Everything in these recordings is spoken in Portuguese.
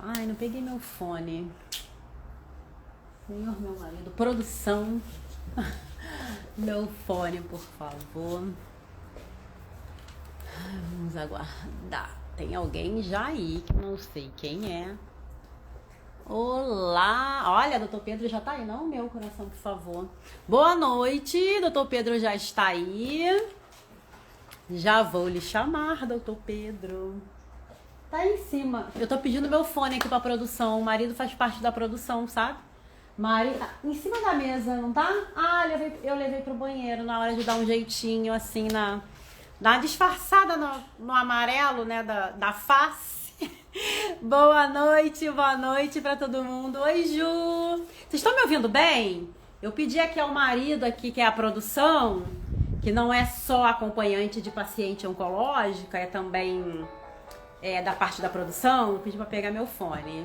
Ai, não peguei meu fone. Senhor, meu marido. Produção. Meu fone, por favor. Vamos aguardar. Tem alguém já aí que não sei quem é. Olá! Olha, doutor Pedro já tá aí, não? Meu coração, por favor. Boa noite, doutor Pedro já está aí. Já vou lhe chamar, doutor Pedro. Tá aí em cima. Eu tô pedindo meu fone aqui pra produção. O marido faz parte da produção, sabe? Marido, em cima da mesa, não tá? Ah, eu levei pro banheiro na hora de dar um jeitinho, assim, na disfarçada no amarelo, né, da face. Boa noite pra todo mundo. Oi, Ju. Vocês estão me ouvindo bem? Eu pedi aqui ao marido aqui, que é a produção, que não é só acompanhante de paciente oncológica, é também da parte da produção. Eu pedi pra pegar meu fone.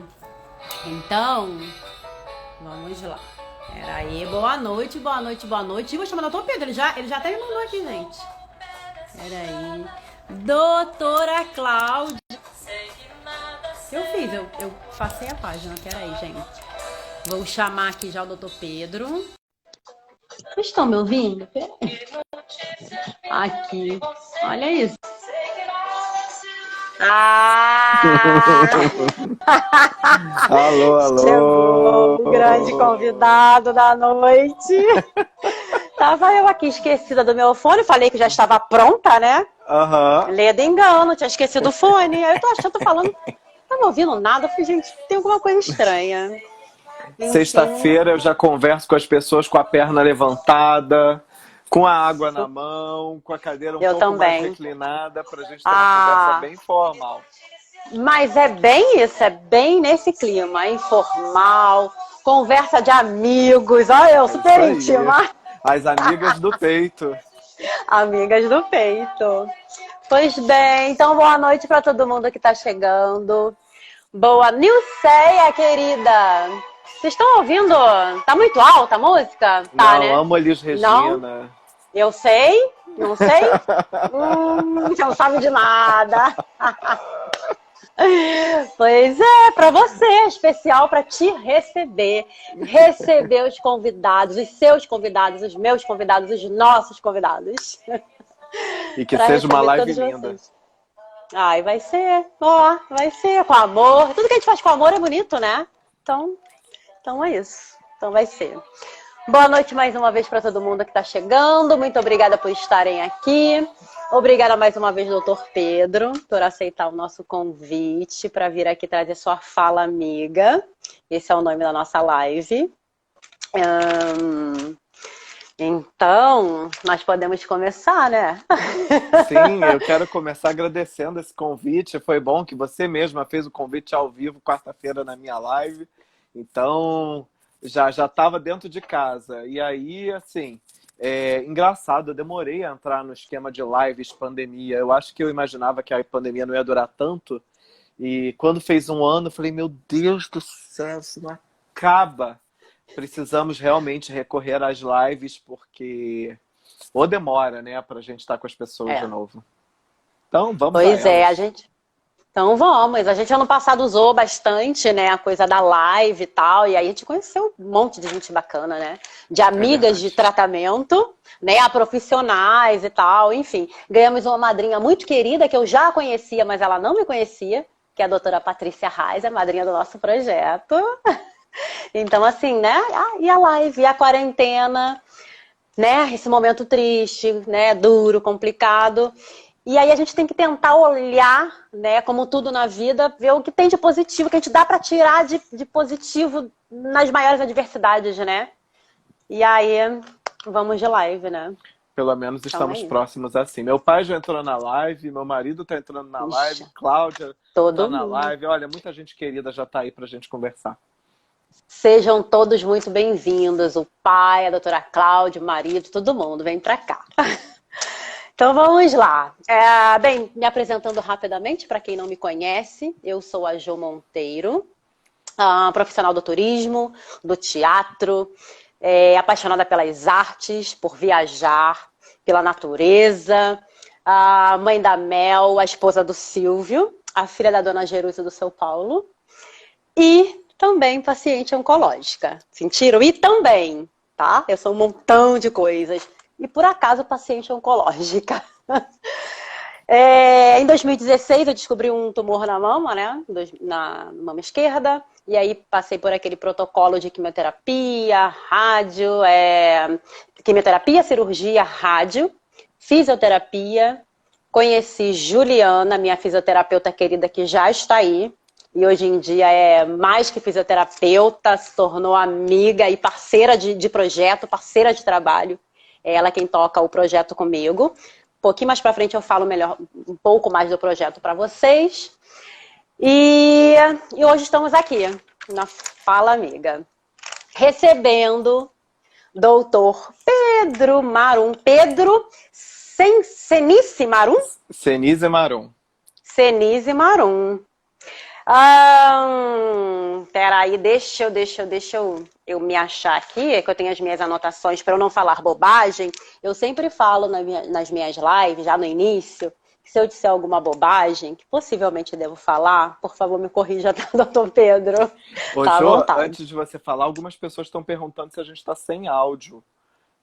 Então, vamos lá. Peraí, boa noite. E vou chamar o doutor Pedro, ele já até me mandou aqui, gente. Peraí. Doutora Cláudia. Eu passei a página, peraí, gente. Vou chamar aqui já o doutor Pedro. Vocês estão me ouvindo? Peraí. Aqui, olha isso. Alô, alô. Chegou o grande convidado da noite. Tava eu aqui esquecida do meu fone, falei que já estava pronta, né? Ledo engano, tinha esquecido o fone. Aí eu tô achando, tô falando, não tava ouvindo nada. Eu falei, gente, tem alguma coisa estranha. Sexta-feira eu já converso com as pessoas com a perna levantada, com a água na mão, com a cadeira um pouco mais reclinada, pra gente ter uma conversa bem formal. Mas é bem isso, é bem nesse clima, informal, conversa de amigos. Olha, eu super íntima. As amigas do peito. Amigas do peito. Pois bem, então boa noite para todo mundo que tá chegando. Boa, Nilceia, querida. Vocês estão ouvindo? Tá muito alta a música? Tá, não, né? Amo Elis Regina. Não? Eu sei, não sei? Você não sabe de nada. Pois é, para você, especial para te receber os convidados, os seus convidados, os meus convidados, os nossos convidados. E que seja uma live linda. Ai, vai ser, vai ser com amor. Tudo que a gente faz com amor é bonito, né? Então é isso. Então vai ser. Boa noite mais uma vez para todo mundo que está chegando. Muito obrigada por estarem aqui. Obrigada mais uma vez, doutor Pedro, por aceitar o nosso convite para vir aqui trazer sua fala amiga. Esse é o nome da nossa live. Então, nós podemos começar, né? Sim, eu quero começar agradecendo esse convite. Foi bom que você mesma fez o convite ao vivo, quarta-feira, na minha live. Então, já estava dentro de casa. E aí, assim... engraçado, eu demorei a entrar no esquema de lives pandemia. Eu acho que eu imaginava que a pandemia não ia durar tanto. E quando fez um ano, eu falei, meu Deus do céu, isso não acaba. Precisamos realmente recorrer às lives, porque ou demora, né, pra gente estar com as pessoas de novo. Então, vamos lá. Pois é, Então vamos, a gente ano passado usou bastante, né, a coisa da live e tal, e aí a gente conheceu um monte de gente bacana, né, de amigas de tratamento, né, a profissionais e tal, enfim. Ganhamos uma madrinha muito querida, que eu já conhecia, mas ela não me conhecia, que é a doutora Patrícia Reis, a madrinha do nosso projeto. Então assim, né, e a live, e a quarentena, né, esse momento triste, né, duro, complicado. E aí a gente tem que tentar olhar, né, como tudo na vida, ver o que tem de positivo, que a gente dá para tirar de positivo nas maiores adversidades, né? E aí, vamos de live, né? Pelo menos estamos próximos assim. Meu pai já entrou na live, meu marido tá entrando na live, Cláudia tá na live. Olha, muita gente querida já tá aí pra gente conversar. Sejam todos muito bem-vindos. O pai, a doutora Cláudia, o marido, todo mundo, vem pra cá. Então vamos lá. Bem, me apresentando rapidamente, para quem não me conhece, eu sou a Jo Monteiro, profissional do turismo, do teatro, apaixonada pelas artes, por viajar, pela natureza, a mãe da Mel, a esposa do Silvio, a filha da dona Jerusa do São Paulo. e também paciente oncológica. Sentiram? E também, tá? Eu sou um montão de coisas. E por acaso paciente oncológica. Em 2016 eu descobri um tumor na mama, né? Na mama esquerda. E aí passei por aquele protocolo de quimioterapia, rádio, quimioterapia, cirurgia, rádio, fisioterapia. Conheci Juliana, minha fisioterapeuta querida, que já está aí. E hoje em dia é mais que fisioterapeuta, se tornou amiga e parceira de projeto, parceira de trabalho. É ela quem toca o projeto comigo. Um pouquinho mais pra frente eu falo melhor, um pouco mais do projeto para vocês. E hoje estamos aqui, na Fala Amiga, recebendo doutor Pedro Marum. Pedro Cenice Marum? Cenize Marum. Cenize Marum. Peraí, deixa eu me achar aqui, é que eu tenho as minhas anotações para eu não falar bobagem. Eu sempre falo nas minhas lives, já no início, que se eu disser alguma bobagem, que possivelmente devo falar, por favor me corrija, tá, doutor Pedro? Ô, Tá à Jo, vontade. antes de você falar, algumas pessoas estão perguntando se a gente está sem áudio.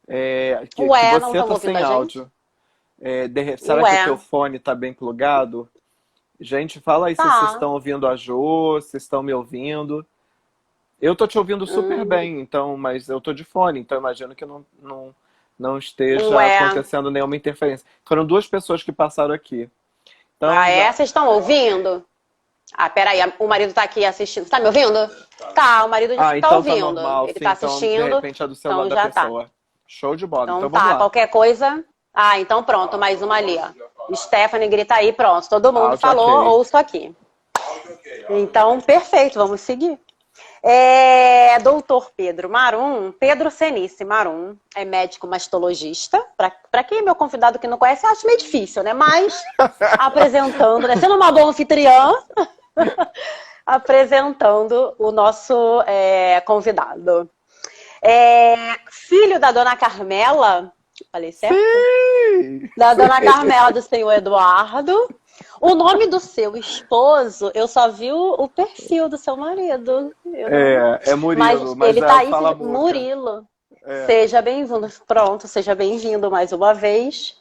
Que Ué, não você estão está ouvindo sem a gente? áudio. Será que o teu fone está bem plugado? Gente, fala aí se vocês Tá. estão ouvindo a Jo, se estão me ouvindo. Eu tô te ouvindo super bem, então, mas eu tô de fone, então imagino que não esteja Ué. acontecendo nenhuma interferência. Foram duas pessoas que passaram aqui. Então, Vocês estão ouvindo? Peraí, o marido tá aqui assistindo. Você tá me ouvindo? Tá, o marido tá então ouvindo. tá normal, Ele sim, tá então de assistindo. repente é do celular Então da já tá. pessoa. Show de bola, Então então vamos tá, lá. qualquer coisa. Então pronto, mais uma ali, ó. Stephanie grita aí, pronto. Todo mundo Áudio falou, ok. ouço aqui. Então, perfeito, vamos seguir. Doutor Pedro Marum, Pedro Cenice Marum, é médico mastologista. Para quem é meu convidado que não conhece, eu acho meio difícil, né? Mas apresentando, né? Sendo uma boa anfitriã, apresentando o nosso convidado. Filho da dona Carmela, falei certo? Sim! Da dona Carmela do senhor Eduardo. O nome do seu esposo, eu só vi o perfil do seu marido. É Murilo, mas ele tá aí, fala Muca. Murilo. Seja bem-vindo. Pronto, seja bem-vindo mais uma vez.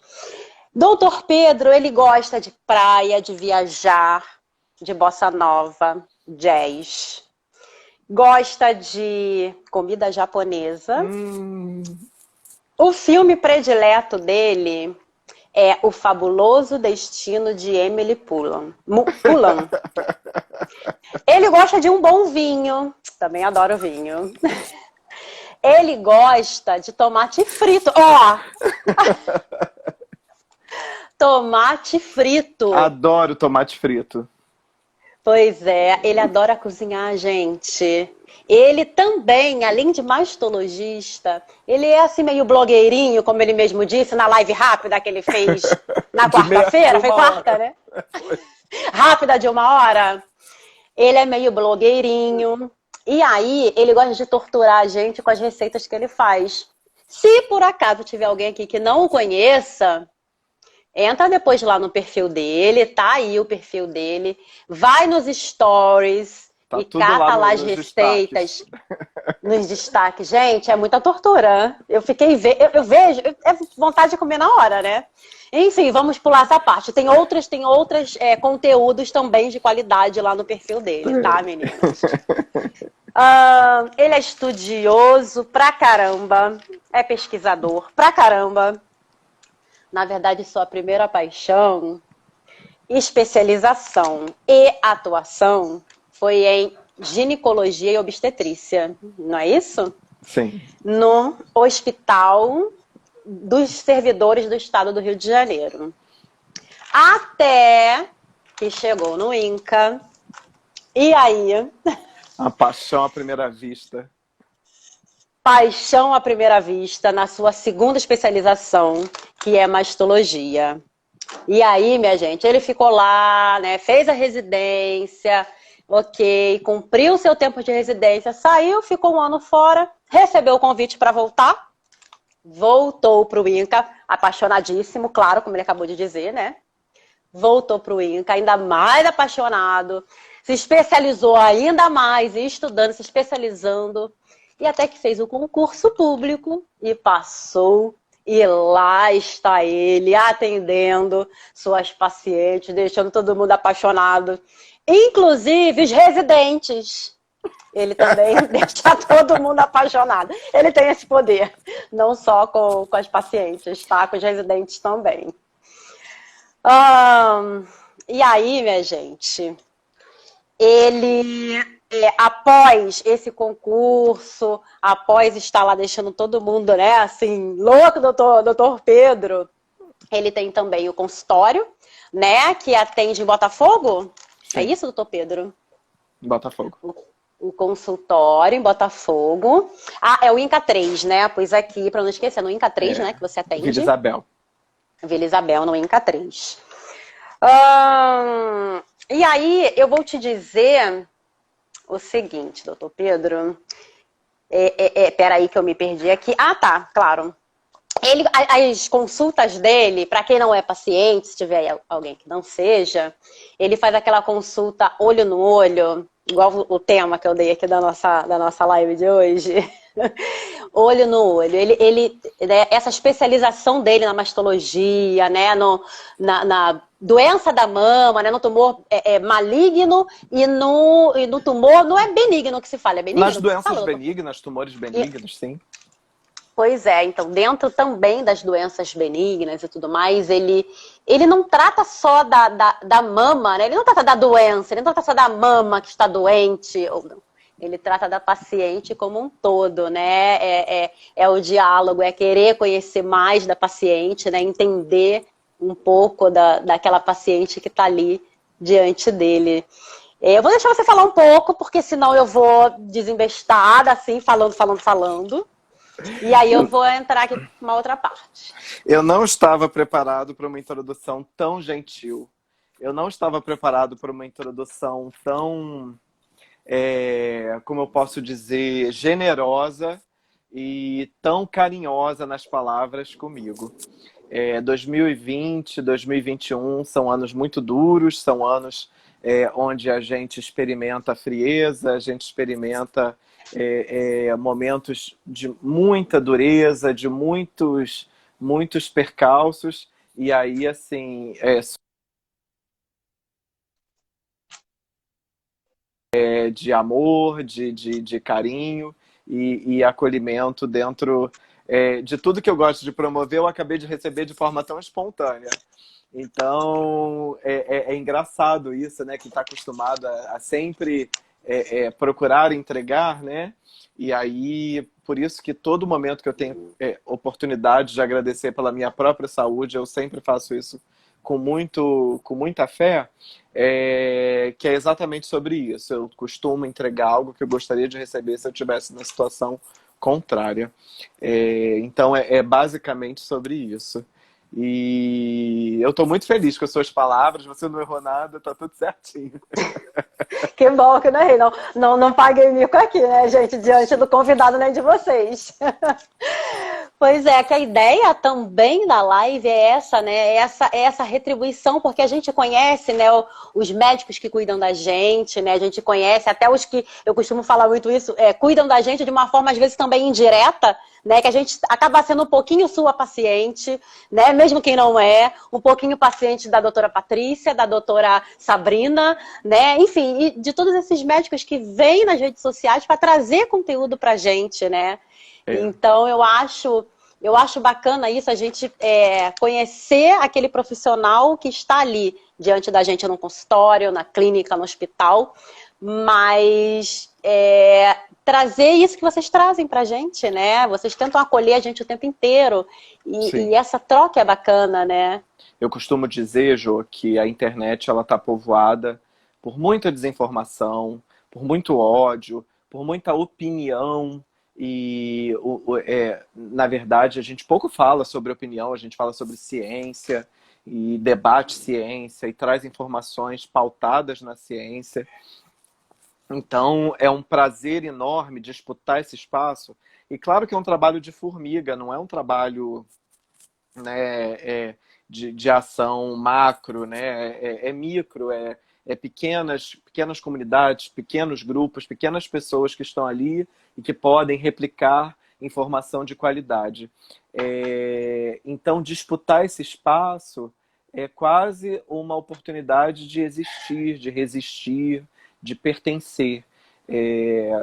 Doutor Pedro, ele gosta de praia, de viajar, de bossa nova, jazz. Gosta de comida japonesa. O filme predileto dele é O Fabuloso Destino de Emily Pullan. Ele gosta de um bom vinho. Também adoro vinho. Ele gosta de tomate frito. Tomate frito. Adoro tomate frito. Pois é, ele adora cozinhar, gente. Ele também, além de mastologista, ele é assim meio blogueirinho, como ele mesmo disse, na live rápida que ele fez na quarta-feira. Foi quarta, né? Rápida de 1 hora. Ele é meio blogueirinho. E aí, ele gosta de torturar a gente com as receitas que ele faz. Se por acaso tiver alguém aqui que não o conheça, entra depois lá no perfil dele, tá aí o perfil dele. Vai nos stories e cata lá as receitas. Nos destaques. Gente, é muita tortura. Eu vejo, é vontade de comer na hora, né? Enfim, vamos pular essa parte. Tem outros conteúdos também de qualidade lá no perfil dele, tá, meninas? Ele é estudioso pra caramba, é pesquisador pra caramba. Na verdade, sua primeira paixão, especialização e atuação foi em ginecologia e obstetrícia, não é isso? Sim. No Hospital dos Servidores do Estado do Rio de Janeiro. Até que chegou no INCA. E aí? A paixão à primeira vista. Paixão à primeira vista na sua segunda especialização, que é mastologia. E aí, minha gente, ele ficou lá, né? Fez a residência, ok, cumpriu o seu tempo de residência, saiu, ficou 1 ano fora, recebeu o convite para voltar, voltou para o INCA, apaixonadíssimo, claro, como ele acabou de dizer, né? Voltou para o INCA, ainda mais apaixonado, se especializou ainda mais, e estudando, se especializando, e até que fez o concurso público e passou. E lá está ele, atendendo suas pacientes, deixando todo mundo apaixonado. Inclusive os residentes. Ele também deixa todo mundo apaixonado. Ele tem esse poder, não só com as pacientes, tá? Com os residentes também. E aí, minha gente, ele, após esse concurso, após estar lá deixando todo mundo, né, assim, louco, doutor Pedro, ele tem também o consultório, né, que atende em Botafogo. Sim. É isso, doutor Pedro? Botafogo. O consultório em Botafogo. Ah, é o INCA 3, né? Pois aqui, para não esquecer, no INCA 3, né, que você atende. Vila Isabel. Vila Isabel, no INCA 3. E aí, eu vou te dizer o seguinte, doutor Pedro. Peraí que eu me perdi aqui. Ah, tá, claro. As consultas dele, para quem não é paciente, se tiver alguém que não seja, ele faz aquela consulta olho no olho, igual o tema que eu dei aqui da nossa live de hoje. Olho no olho. Né, essa especialização dele na mastologia, né, na doença da mama, né, no tumor maligno e no tumor, não é benigno que se fala, é benigno? Nas doenças benignas, tumores benignos, sim. Pois é, então dentro também das doenças benignas e tudo mais, ele não trata só da mama, né? Ele não trata da doença, ele não trata só da mama que está doente, ou não. Ele trata da paciente como um todo, né? É o diálogo, é querer conhecer mais da paciente, né? Entender um pouco daquela paciente que está ali diante dele. Eu vou deixar você falar um pouco, porque senão eu vou desembestada, assim, falando. E aí eu vou entrar aqui com uma outra parte. Eu não estava preparado para uma introdução tão gentil. Eu não estava preparado para uma introdução tão, como eu posso dizer, generosa e tão carinhosa nas palavras comigo. 2020, 2021 são anos muito duros, são anos onde a gente experimenta frieza, a gente experimenta momentos de muita dureza, de muitos percalços, e aí, assim, de amor, de carinho e acolhimento dentro de tudo que eu gosto de promover, eu acabei de receber de forma tão espontânea. Então, é engraçado isso, né? Que está acostumado a sempre procurar entregar, né? E aí, por isso que todo momento que eu tenho oportunidade de agradecer pela minha própria saúde, eu sempre faço isso com muita fé, que é exatamente sobre isso. Eu costumo entregar algo que eu gostaria de receber se eu estivesse na situação contrária. Então, é basicamente sobre isso. E eu estou muito feliz com as suas palavras, você não errou nada, tá tudo certinho. Que bom que eu não errei, não paguei mico aqui, né, gente, diante do convidado nem de vocês. Pois é, que a ideia também da live é essa, né? Essa retribuição, porque a gente conhece, né, os médicos que cuidam da gente, né? A gente conhece até os que, eu costumo falar muito isso, cuidam da gente de uma forma, às vezes, também indireta, né? Que a gente acaba sendo um pouquinho sua paciente, né? Mesmo quem não é, um pouquinho paciente da doutora Patrícia, da doutora Sabrina, né? Enfim, e de todos esses médicos que vêm nas redes sociais para trazer conteúdo pra gente, né? Então, eu acho bacana isso, a gente conhecer aquele profissional que está ali diante da gente no consultório, na clínica, no hospital, mas trazer isso que vocês trazem pra gente, né? Vocês tentam acolher a gente o tempo inteiro e essa troca é bacana, né? Eu costumo dizer, Jô, que a internet ela tá povoada por muita desinformação, por muito ódio, por muita opinião. E, na verdade, a gente pouco fala sobre opinião, a gente fala sobre ciência e debate ciência e traz informações pautadas na ciência. Então, é um prazer enorme disputar esse espaço. E claro que é um trabalho de formiga, não é um trabalho, né, de ação macro, né? É micro, é pequenas comunidades, pequenos grupos, pequenas pessoas que estão ali e que podem replicar informação de qualidade. Então, disputar esse espaço é quase uma oportunidade de existir, de resistir, de pertencer.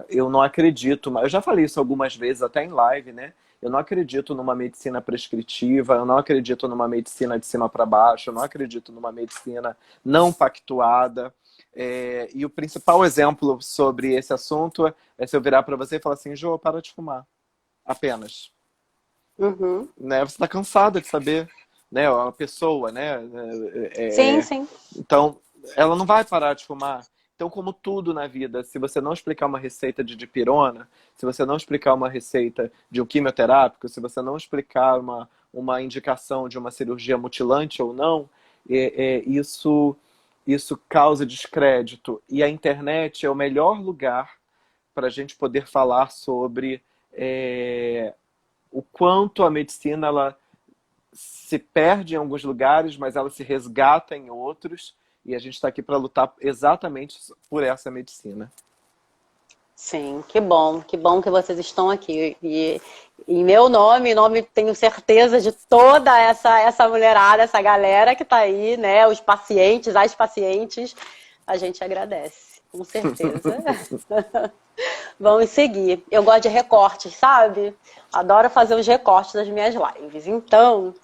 Eu não acredito, eu já falei isso algumas vezes, até em live, né? Eu não acredito numa medicina prescritiva, eu não acredito numa medicina de cima para baixo, eu não acredito numa medicina não pactuada. E o principal exemplo sobre esse assunto é se eu virar para você e falar assim, Jô, para de fumar. Apenas. Uhum. Né? Você está cansada de saber, né? A pessoa, né? Sim, sim. Então, ela não vai parar de fumar. Então, como tudo na vida, se você não explicar uma receita de dipirona, se você não explicar uma receita de um quimioterápico, se você não explicar uma indicação de uma cirurgia mutilante ou não, isso causa descrédito. E a internet é o melhor lugar para a gente poder falar sobre o quanto a medicina ela se perde em alguns lugares, mas ela se resgata em outros. E a gente está aqui para lutar exatamente por essa medicina. Sim, que bom que vocês estão aqui. E em meu nome, tenho certeza de toda essa mulherada, essa galera que está aí, né? Os pacientes, as pacientes, a gente agradece, com certeza. Vamos seguir. Eu gosto de recortes, sabe? Adoro fazer os recortes das minhas lives. Então,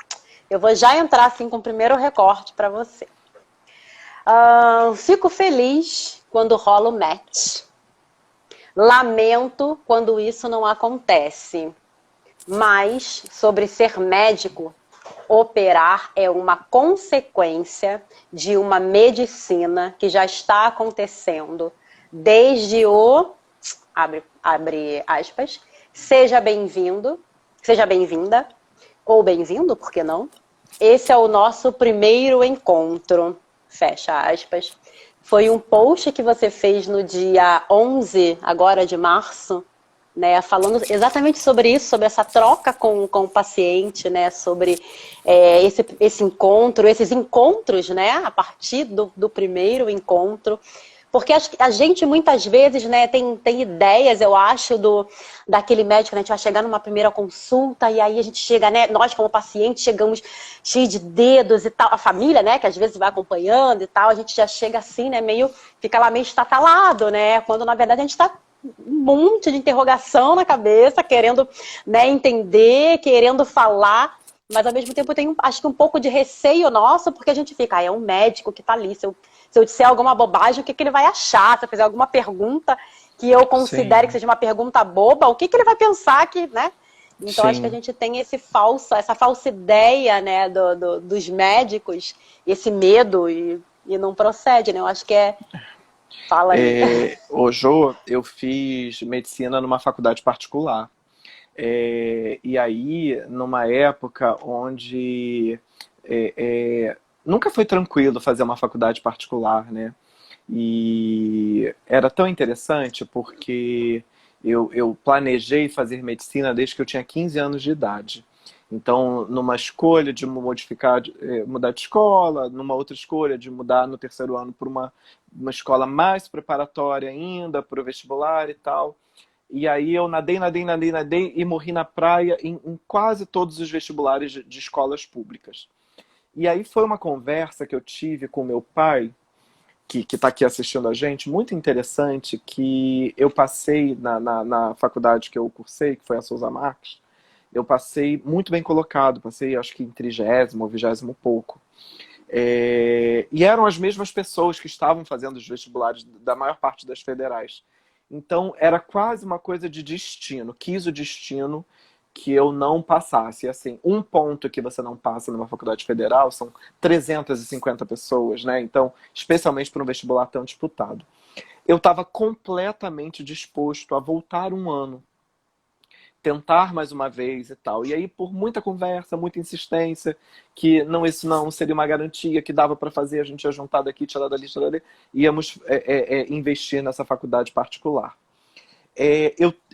eu vou já entrar assim com o primeiro recorte para você. Fico feliz quando rola o match. Lamento quando isso não acontece. Mas, sobre ser médico, operar é uma consequência de uma medicina que já está acontecendo desde o... Abre aspas. Seja bem-vindo, seja bem-vinda, ou bem-vindo, por que não? Esse é o nosso primeiro encontro. Fecha aspas. Foi um post que você fez no dia 11, agora de março, né, falando exatamente sobre isso, sobre essa troca com o paciente, né, sobre esse encontro, esses encontros, né, a partir do primeiro encontro. Porque a gente muitas vezes, né, tem ideias, eu acho, daquele médico, né, a gente vai chegar numa primeira consulta e aí a gente chega, né, nós como paciente chegamos cheios de dedos e tal, a família, né, que às vezes vai acompanhando e tal, a gente já chega assim, né, fica lá meio estatalado, né, quando na verdade a gente está um monte de interrogação na cabeça, querendo, né, entender, querendo falar, mas ao mesmo tempo tem, acho que um pouco de receio nosso, porque a gente fica, é um médico que está ali, se eu disser alguma bobagem, o que ele vai achar? Se eu fizer alguma pergunta que eu considere que seja uma pergunta boba, o que ele vai pensar que, né? Então, acho que a gente tem essa falsa ideia, né, dos médicos, esse medo e não procede, né? Eu acho que Fala aí. Ô, Jô, eu fiz medicina numa faculdade particular. E aí, numa época onde nunca foi tranquilo fazer uma faculdade particular, né? E era tão interessante porque eu planejei fazer medicina desde que eu tinha 15 anos de idade. Então, numa escolha de mudar de escola, numa outra escolha de mudar no terceiro ano para uma escola mais preparatória ainda, para o vestibular e tal. E aí eu nadei e morri na praia em quase todos os vestibulares de escolas públicas. E aí foi uma conversa que eu tive com meu pai, que está aqui assistindo a gente, muito interessante, que eu passei na faculdade que eu cursei, que foi a Souza Marques, eu passei muito bem colocado, passei acho que em 30º ou 20º pouco. E eram as mesmas pessoas que estavam fazendo os vestibulares da maior parte das federais. Então era quase uma coisa de destino, quis o destino que eu não passasse. E assim, um ponto que você não passa numa faculdade federal são 350 pessoas, né? Então, especialmente para um vestibular tão disputado. Eu estava completamente disposto a voltar um ano, tentar mais uma vez e tal. E aí, por muita conversa, muita insistência, que isso não seria uma garantia, que dava para fazer, a gente ia juntar daqui, tirar dali, íamos investir nessa faculdade particular.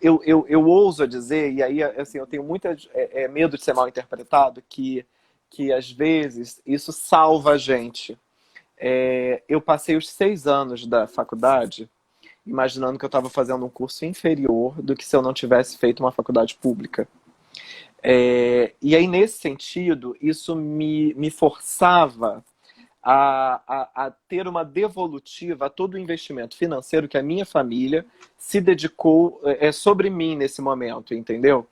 Eu ouso a dizer, e aí assim, eu tenho muito medo de ser mal interpretado, que às vezes isso salva a gente. eu passei os 6 anos da faculdade imaginando que eu estava fazendo um curso inferior do que se eu não tivesse feito uma faculdade pública. E aí, nesse sentido, isso me forçava a ter uma devolutiva a todo o investimento financeiro que a minha família se dedicou sobre mim nesse momento, entendeu?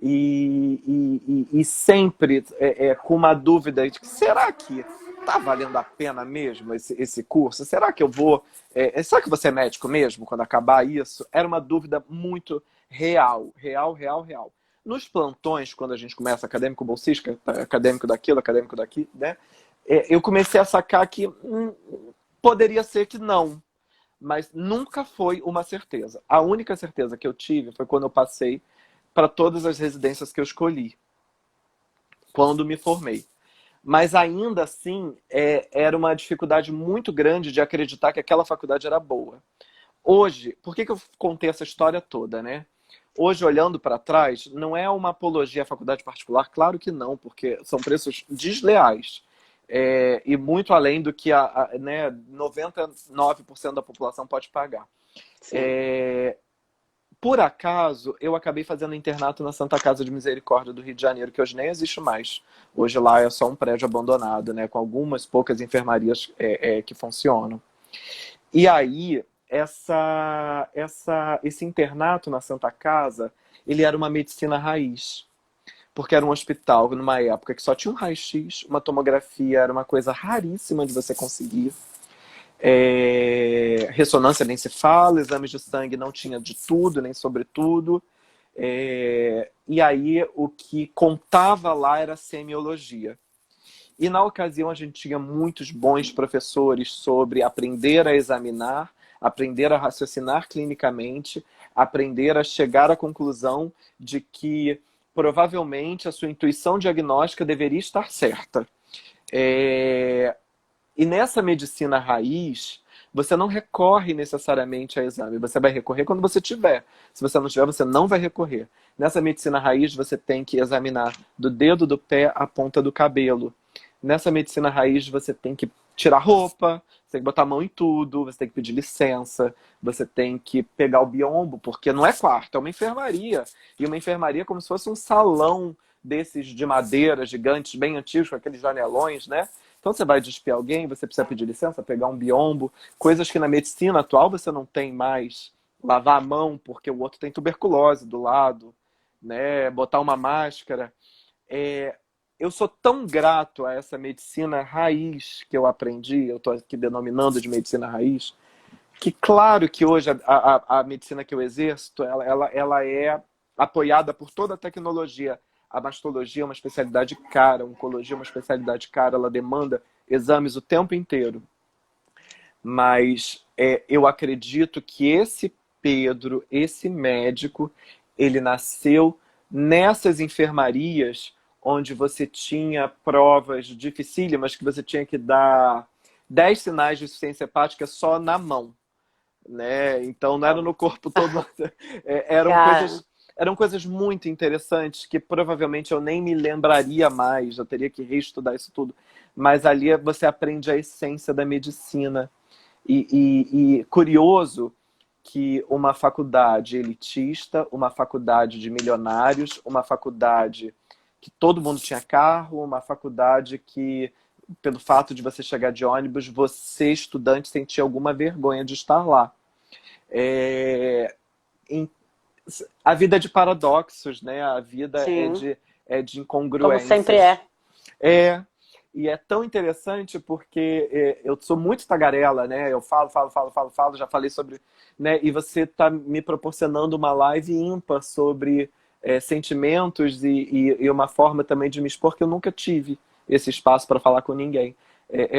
E sempre com uma dúvida de que será que tá valendo a pena mesmo esse curso? Será que eu vou... será que eu vou ser médico mesmo quando acabar isso? Era uma dúvida muito real. Nos plantões, quando a gente começa acadêmico bolsista, acadêmico daqui, né? Eu comecei a sacar que poderia ser que não, mas nunca foi uma certeza. A única certeza que eu tive foi quando eu passei para todas as residências que eu escolhi, quando me formei. Mas ainda assim, era uma dificuldade muito grande de acreditar que aquela faculdade era boa. Hoje, por que eu contei essa história toda, né? Hoje, olhando para trás, não é uma apologia à faculdade particular, claro que não, porque são preços desleais. E muito além do que 99% da população pode pagar. Por acaso, eu acabei fazendo internato na Santa Casa de Misericórdia do Rio de Janeiro, que hoje nem existe mais. Hoje lá é só um prédio abandonado, né, com algumas poucas enfermarias que funcionam. E aí, esse internato na Santa Casa, ele era uma medicina raiz. Porque era um hospital numa época que só tinha um raio-x, uma tomografia era uma coisa raríssima de você conseguir. Ressonância nem se fala, exames de sangue não tinha de tudo, nem sobre tudo. E aí o que contava lá era semiologia. E na ocasião a gente tinha muitos bons professores sobre aprender a examinar, aprender a raciocinar clinicamente, aprender a chegar à conclusão de que provavelmente a sua intuição diagnóstica deveria estar certa. E nessa medicina raiz, você não recorre necessariamente a exame. Você vai recorrer quando você tiver. Se você não tiver, você não vai recorrer. Nessa medicina raiz, você tem que examinar do dedo do pé à ponta do cabelo. Nessa medicina raiz, você tem que tirar roupa, você tem que botar a mão em tudo, você tem que pedir licença, você tem que pegar o biombo, porque não é quarto, é uma enfermaria. E uma enfermaria é como se fosse um salão desses de madeira gigantes, bem antigos, com aqueles janelões, né? Então você vai despir alguém, você precisa pedir licença, pegar um biombo, coisas que na medicina atual você não tem mais. Lavar a mão porque o outro tem tuberculose do lado, né? Botar uma máscara. Eu sou tão grato a essa medicina raiz que eu aprendi, eu estou aqui denominando de medicina raiz, que claro que hoje a medicina que eu exerço, ela é apoiada por toda a tecnologia. A mastologia é uma especialidade cara, a oncologia é uma especialidade cara, ela demanda exames o tempo inteiro. Mas eu acredito que esse Pedro, esse médico, ele nasceu nessas enfermarias onde você tinha provas dificílimas, que você tinha que dar 10 sinais de insuficiência hepática só na mão, né? Então não era no corpo todo. Eram coisas muito interessantes que provavelmente eu nem me lembraria mais, eu teria que reestudar isso tudo. Mas ali você aprende a essência da medicina. E curioso que uma faculdade elitista, uma faculdade de milionários, uma faculdade que todo mundo tinha carro, uma faculdade que, pelo fato de você chegar de ônibus, você, estudante, sentia alguma vergonha de estar lá. A vida é de paradoxos, né? A vida é de incongruências. Como sempre é. E é tão interessante porque eu sou muito tagarela, né? Eu falo, já falei sobre... Né? E você está me proporcionando uma live ímpar sobre sentimentos e uma forma também de me expor que eu nunca tive esse espaço para falar com ninguém.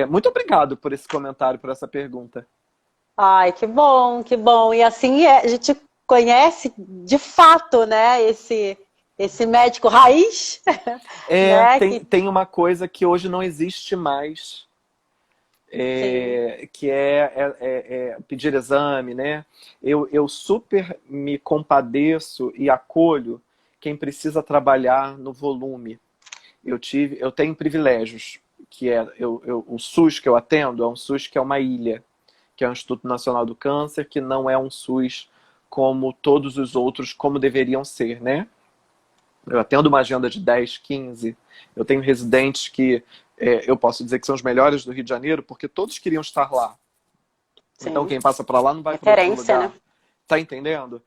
Muito obrigado por esse comentário, por essa pergunta. Ai, que bom, que bom. E assim a gente conhece de fato, né, esse médico raiz. Né, tem uma coisa que hoje não existe mais, que é pedir exame, né? Eu super me compadeço e acolho quem precisa trabalhar no volume. Eu tenho privilégios que é o SUS que eu atendo, é um SUS que é uma ilha, que é o Instituto Nacional do Câncer, que não é um SUS como todos os outros, como deveriam ser, né? Eu atendo uma agenda de 10, 15, eu tenho residentes que eu posso dizer que são os melhores do Rio de Janeiro, porque todos queriam estar lá. Sim. Então quem passa para lá não vai para outro Referência, lugar. né? Tá entendendo?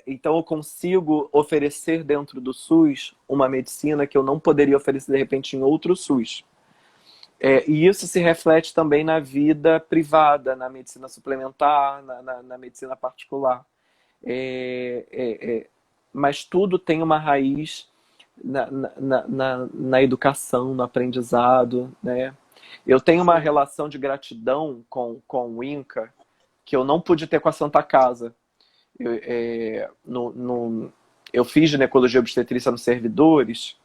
Então eu consigo oferecer dentro do SUS uma medicina que eu não poderia oferecer de repente em outro SUS. E isso se reflete também na vida privada, na medicina suplementar, na medicina particular. Mas tudo tem uma raiz na educação, no aprendizado, né? Eu tenho uma relação de gratidão com o INCA que eu não pude ter com a Santa Casa. Eu fiz ginecologia e obstetrícia nos Servidores,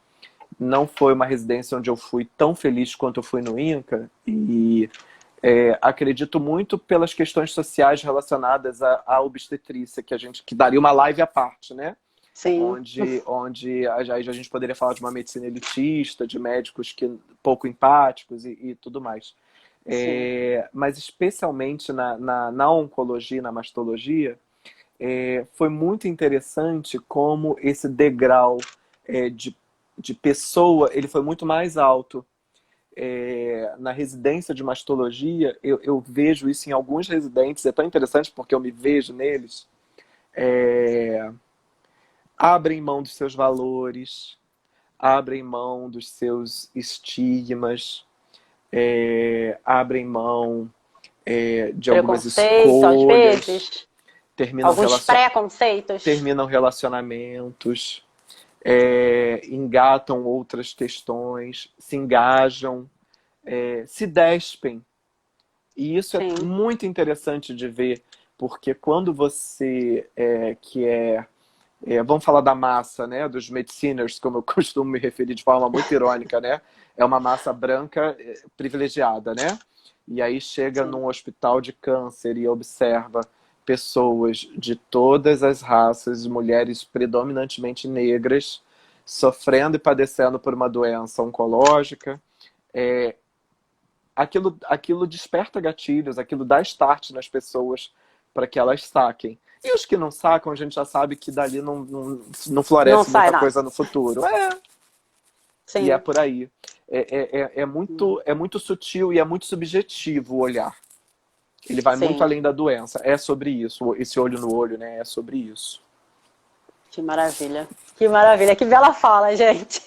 não foi uma residência onde eu fui tão feliz quanto eu fui no INCA, e acredito muito pelas questões sociais relacionadas à obstetrícia, que daria uma live à parte, né? Sim. Onde a gente poderia falar de uma medicina elitista, de médicos pouco empáticos e tudo mais. Mas especialmente na oncologia e na mastologia, foi muito interessante como esse degrau de pessoa, ele foi muito mais alto. Na residência de mastologia, eu vejo isso em alguns residentes, é tão interessante porque eu me vejo neles, abrem mão dos seus valores, abrem mão dos seus estigmas, abrem mão de algumas Preconceito, às escolhas, vezes. terminam Alguns preconceitos. terminam relacionamentos, engatam outras questões, se engajam, se despem. E isso Sim. é muito interessante de ver, porque quando você vamos falar da massa, né, dos mediciners, como eu costumo me referir de forma muito irônica, né? É uma massa branca privilegiada, né? E aí chega num hospital de câncer e observa pessoas de todas as raças, mulheres predominantemente negras, sofrendo e padecendo por uma doença oncológica. Aquilo desperta gatilhos, aquilo dá start nas pessoas para que elas saquem. E os que não sacam, a gente já sabe que dali não floresce muita coisa no futuro. Sim. E é por aí. É muito sutil e é muito subjetivo o olhar. Ele vai muito além da doença. É sobre isso. Esse olho no olho, né? É sobre isso. Que maravilha. Que maravilha. Que bela fala, gente.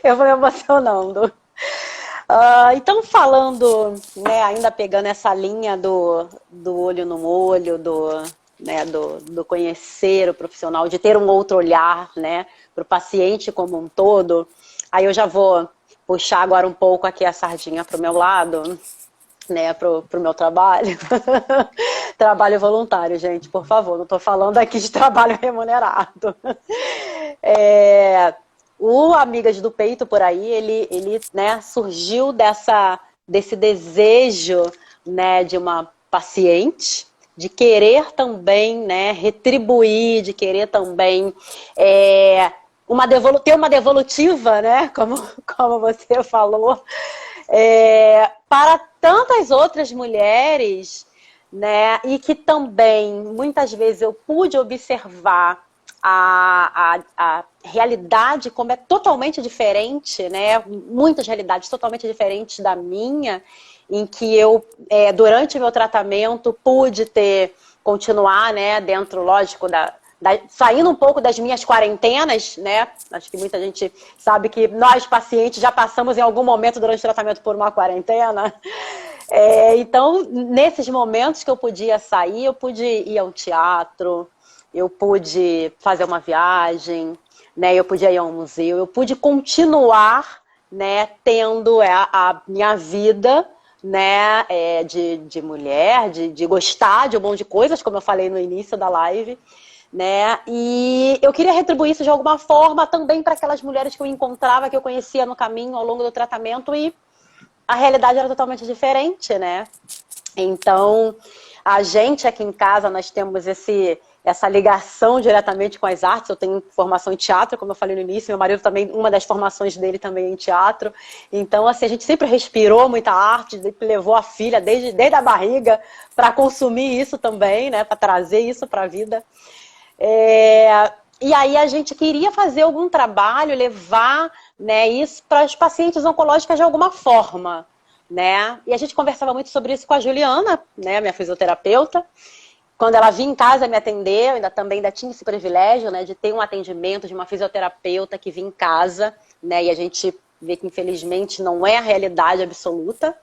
Eu vou me emocionando. Então, falando, né, ainda pegando essa linha do olho no olho, do conhecer o profissional, de ter um outro olhar, né, para o paciente como um todo, aí eu já vou puxar agora um pouco aqui a sardinha para o meu lado, né, pro meu trabalho. Trabalho voluntário, gente, por favor, não estou falando aqui de trabalho remunerado. O Amigas do Peito por aí, ele né, surgiu desse desejo, né, de uma paciente, de querer também, né, retribuir, de querer também ter uma devolutiva, né, como você falou, para tantas outras mulheres, né, e que também, muitas vezes, eu pude observar a realidade como é totalmente diferente, né, muitas realidades totalmente diferentes da minha, em que eu, durante o meu tratamento, pude continuar, né, dentro, lógico, saindo um pouco das minhas quarentenas, né? Acho que muita gente sabe que nós, pacientes, já passamos em algum momento durante o tratamento por uma quarentena. Então, nesses momentos que eu podia sair, eu pude ir ao teatro, eu pude fazer uma viagem, né? Eu podia ir a um museu, eu pude continuar, né, tendo a minha vida, né, de mulher, de gostar de um monte de coisas, como eu falei no início da live, né? E eu queria retribuir isso de alguma forma também para aquelas mulheres que eu encontrava, que eu conhecia no caminho ao longo do tratamento, e a realidade era totalmente diferente, né? Então, a gente aqui em casa, nós temos essa ligação diretamente com as artes. Eu tenho formação em teatro, como eu falei no início, meu marido também, uma das formações dele também é em teatro. Então, assim, a gente sempre respirou muita arte, levou a filha desde a barriga para consumir isso também, né, para trazer isso para a vida. E aí a gente queria fazer algum trabalho, levar, né, isso para as pacientes oncológicas de alguma forma, né? E a gente conversava muito sobre isso com a Juliana, né, minha fisioterapeuta. Quando ela vinha em casa me atender, eu ainda tinha esse privilégio, né, de ter um atendimento de uma fisioterapeuta que vinha em casa, né, e a gente vê que infelizmente não é a realidade absoluta,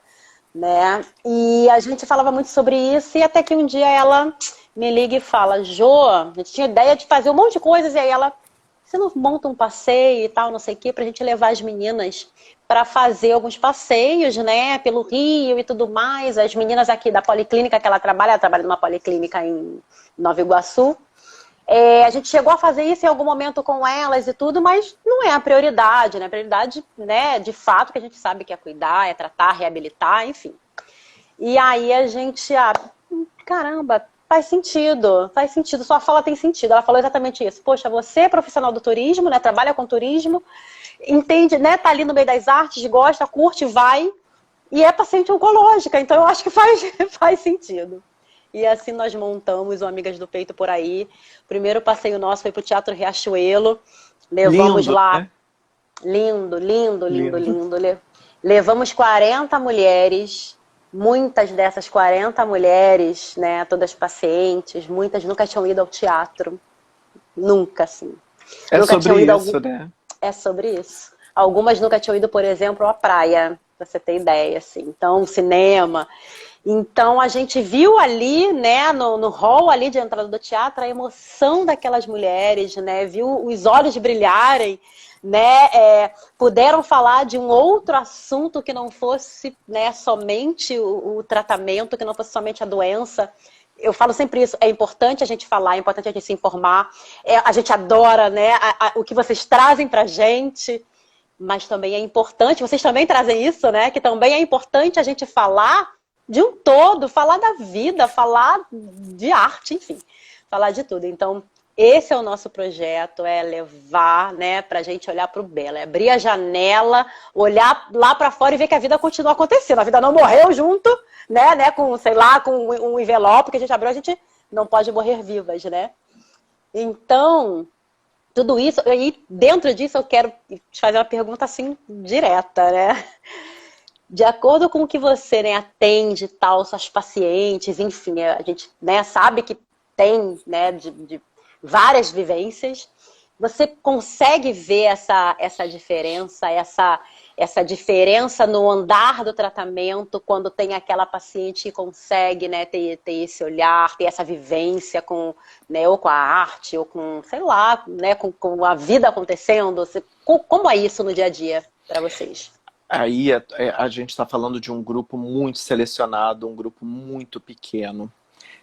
né, e a gente falava muito sobre isso, e até que um dia ela me liga e fala: Jô, a gente tinha ideia de fazer um monte de coisas, e aí ela: você não monta um passeio e tal, não sei o quê, pra gente levar as meninas para fazer alguns passeios, né, pelo Rio e tudo mais. As meninas aqui da policlínica que ela trabalha numa policlínica em Nova Iguaçu. A gente chegou a fazer isso em algum momento com elas e tudo, mas não é a prioridade, né? A prioridade, né, de fato, que a gente sabe que é cuidar, é tratar, reabilitar, enfim. E aí a gente, caramba, faz sentido, sua fala tem sentido. Ela falou exatamente isso. Poxa, você é profissional do turismo, né, trabalha com turismo, entende, né, tá ali no meio das artes, gosta, curte, vai, e é paciente oncológica, então eu acho que faz sentido. E assim nós montamos o Amigas do Peito por aí. O primeiro passeio nosso foi pro Teatro Riachuelo, levamos Lindo, lá, né? lindo, lindo, lindo, lindo. Levamos 40 mulheres, muitas dessas 40 mulheres, né, todas pacientes, muitas nunca tinham ido ao teatro, nunca, assim. É Nunca tinham sobre ido isso, né? É sobre isso. Algumas nunca tinham ido, por exemplo, à praia, pra você ter ideia, assim. Então, cinema. Então, a gente viu ali, né, no hall ali de entrada do teatro, a emoção daquelas mulheres, né, viu os olhos brilharem, né, puderam falar de um outro assunto que não fosse, né, somente o tratamento, que não fosse somente a doença. Eu falo sempre isso, é importante a gente falar, é importante a gente se informar, a gente adora, né, o que vocês trazem pra gente, mas também é importante, vocês também trazem isso, né, que também é importante a gente falar de um todo, falar da vida, falar de arte, enfim, falar de tudo. Então, esse é o nosso projeto, é levar, né, pra gente olhar pro belo, é abrir a janela, olhar lá pra fora e ver que a vida continua acontecendo, a vida não morreu junto, né, com, sei lá, com um envelope que a gente abriu, a gente não pode morrer vivas, né? Então, tudo isso, e dentro disso eu quero te fazer uma pergunta assim, direta, né? De acordo com o que você, né, atende, tal, suas pacientes, enfim, a gente, né, sabe que tem, né, de várias vivências. Você consegue ver essa diferença, essa diferença no andar do tratamento quando tem aquela paciente que consegue, né, ter esse olhar, ter essa vivência com, né, ou com a arte, ou com, sei lá, né, com a vida acontecendo? Como é isso no dia a dia para vocês? Aí a gente está falando de um grupo muito selecionado, um grupo muito pequeno,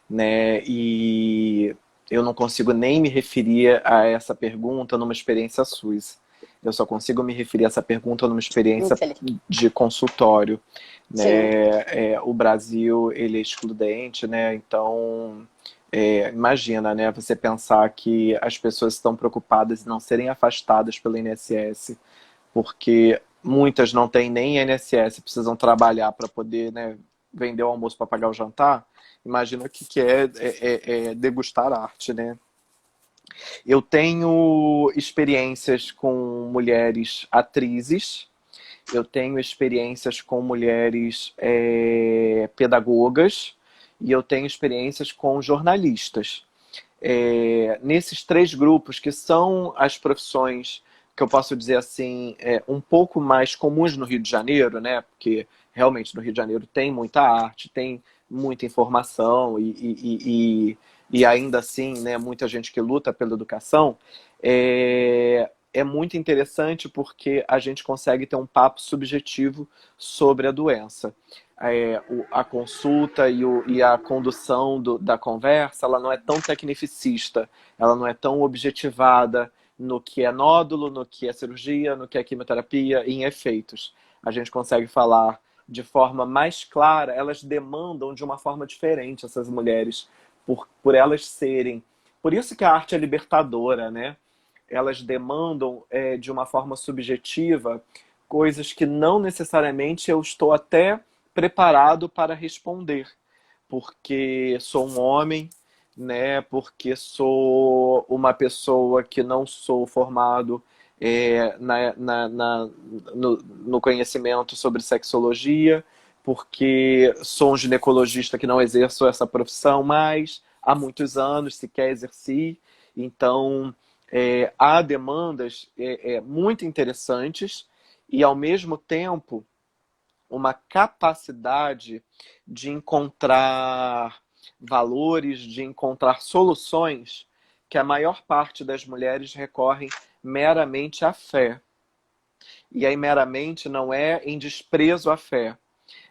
né? E eu não consigo nem me referir a essa pergunta numa experiência SUS. Eu só consigo me referir a essa pergunta numa experiência de consultório, né? O Brasil, ele é excludente, né? Então, imagina, né? Você pensar que as pessoas estão preocupadas em não serem afastadas pelo INSS, porque muitas não têm nem INSS, precisam trabalhar para poder, né, vender o almoço para pagar o jantar. Imagina o que é degustar arte, né? Eu tenho experiências com mulheres atrizes, eu tenho experiências com mulheres pedagogas e eu tenho experiências com jornalistas. Nesses três grupos, que são as profissões que eu posso dizer assim, um pouco mais comuns no Rio de Janeiro, né? Porque realmente no Rio de Janeiro tem muita arte, tem muita informação e ainda assim, né, muita gente que luta pela educação. É muito interessante porque a gente consegue ter um papo subjetivo sobre a doença. A consulta e a condução da conversa, ela não é tão tecnificista, ela não é tão objetivada no que é nódulo, no que é cirurgia, no que é quimioterapia e em efeitos. A gente consegue falar de forma mais clara, elas demandam de uma forma diferente essas mulheres, por elas serem, Por isso que a arte é libertadora, né? Elas demandam, de uma forma subjetiva, coisas que não necessariamente eu estou até preparado para responder. Porque sou um homem, né? Porque sou uma pessoa que não sou formado no conhecimento sobre sexologia, porque sou um ginecologista que não exerço essa profissão mais há muitos anos, sequer exerci. Então, há demandas muito interessantes e, ao mesmo tempo, uma capacidade de encontrar valores, de encontrar soluções que a maior parte das mulheres recorrem meramente à fé. E aí meramente não é em desprezo à fé.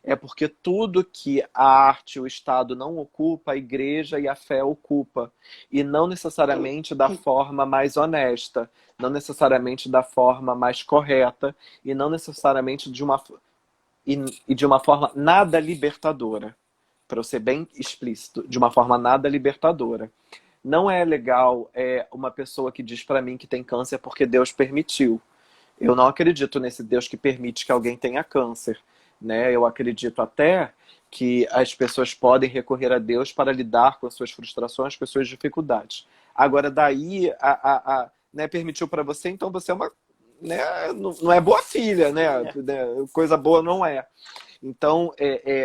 É porque tudo que a arte e o Estado não ocupa, a igreja e a fé ocupa. E não necessariamente da forma mais honesta, não necessariamente da forma mais correta, e não necessariamente de uma forma nada libertadora. Para eu ser bem explícito, de uma forma nada libertadora. Não é legal uma pessoa que diz para mim que tem câncer porque Deus permitiu. Eu não acredito nesse Deus que permite que alguém tenha câncer, né? Eu acredito até que as pessoas podem recorrer a Deus para lidar com as suas frustrações, com as suas dificuldades. Agora, daí, né, permitiu para você, então você é uma... Né, não é boa filha, né? Coisa boa não é. Então,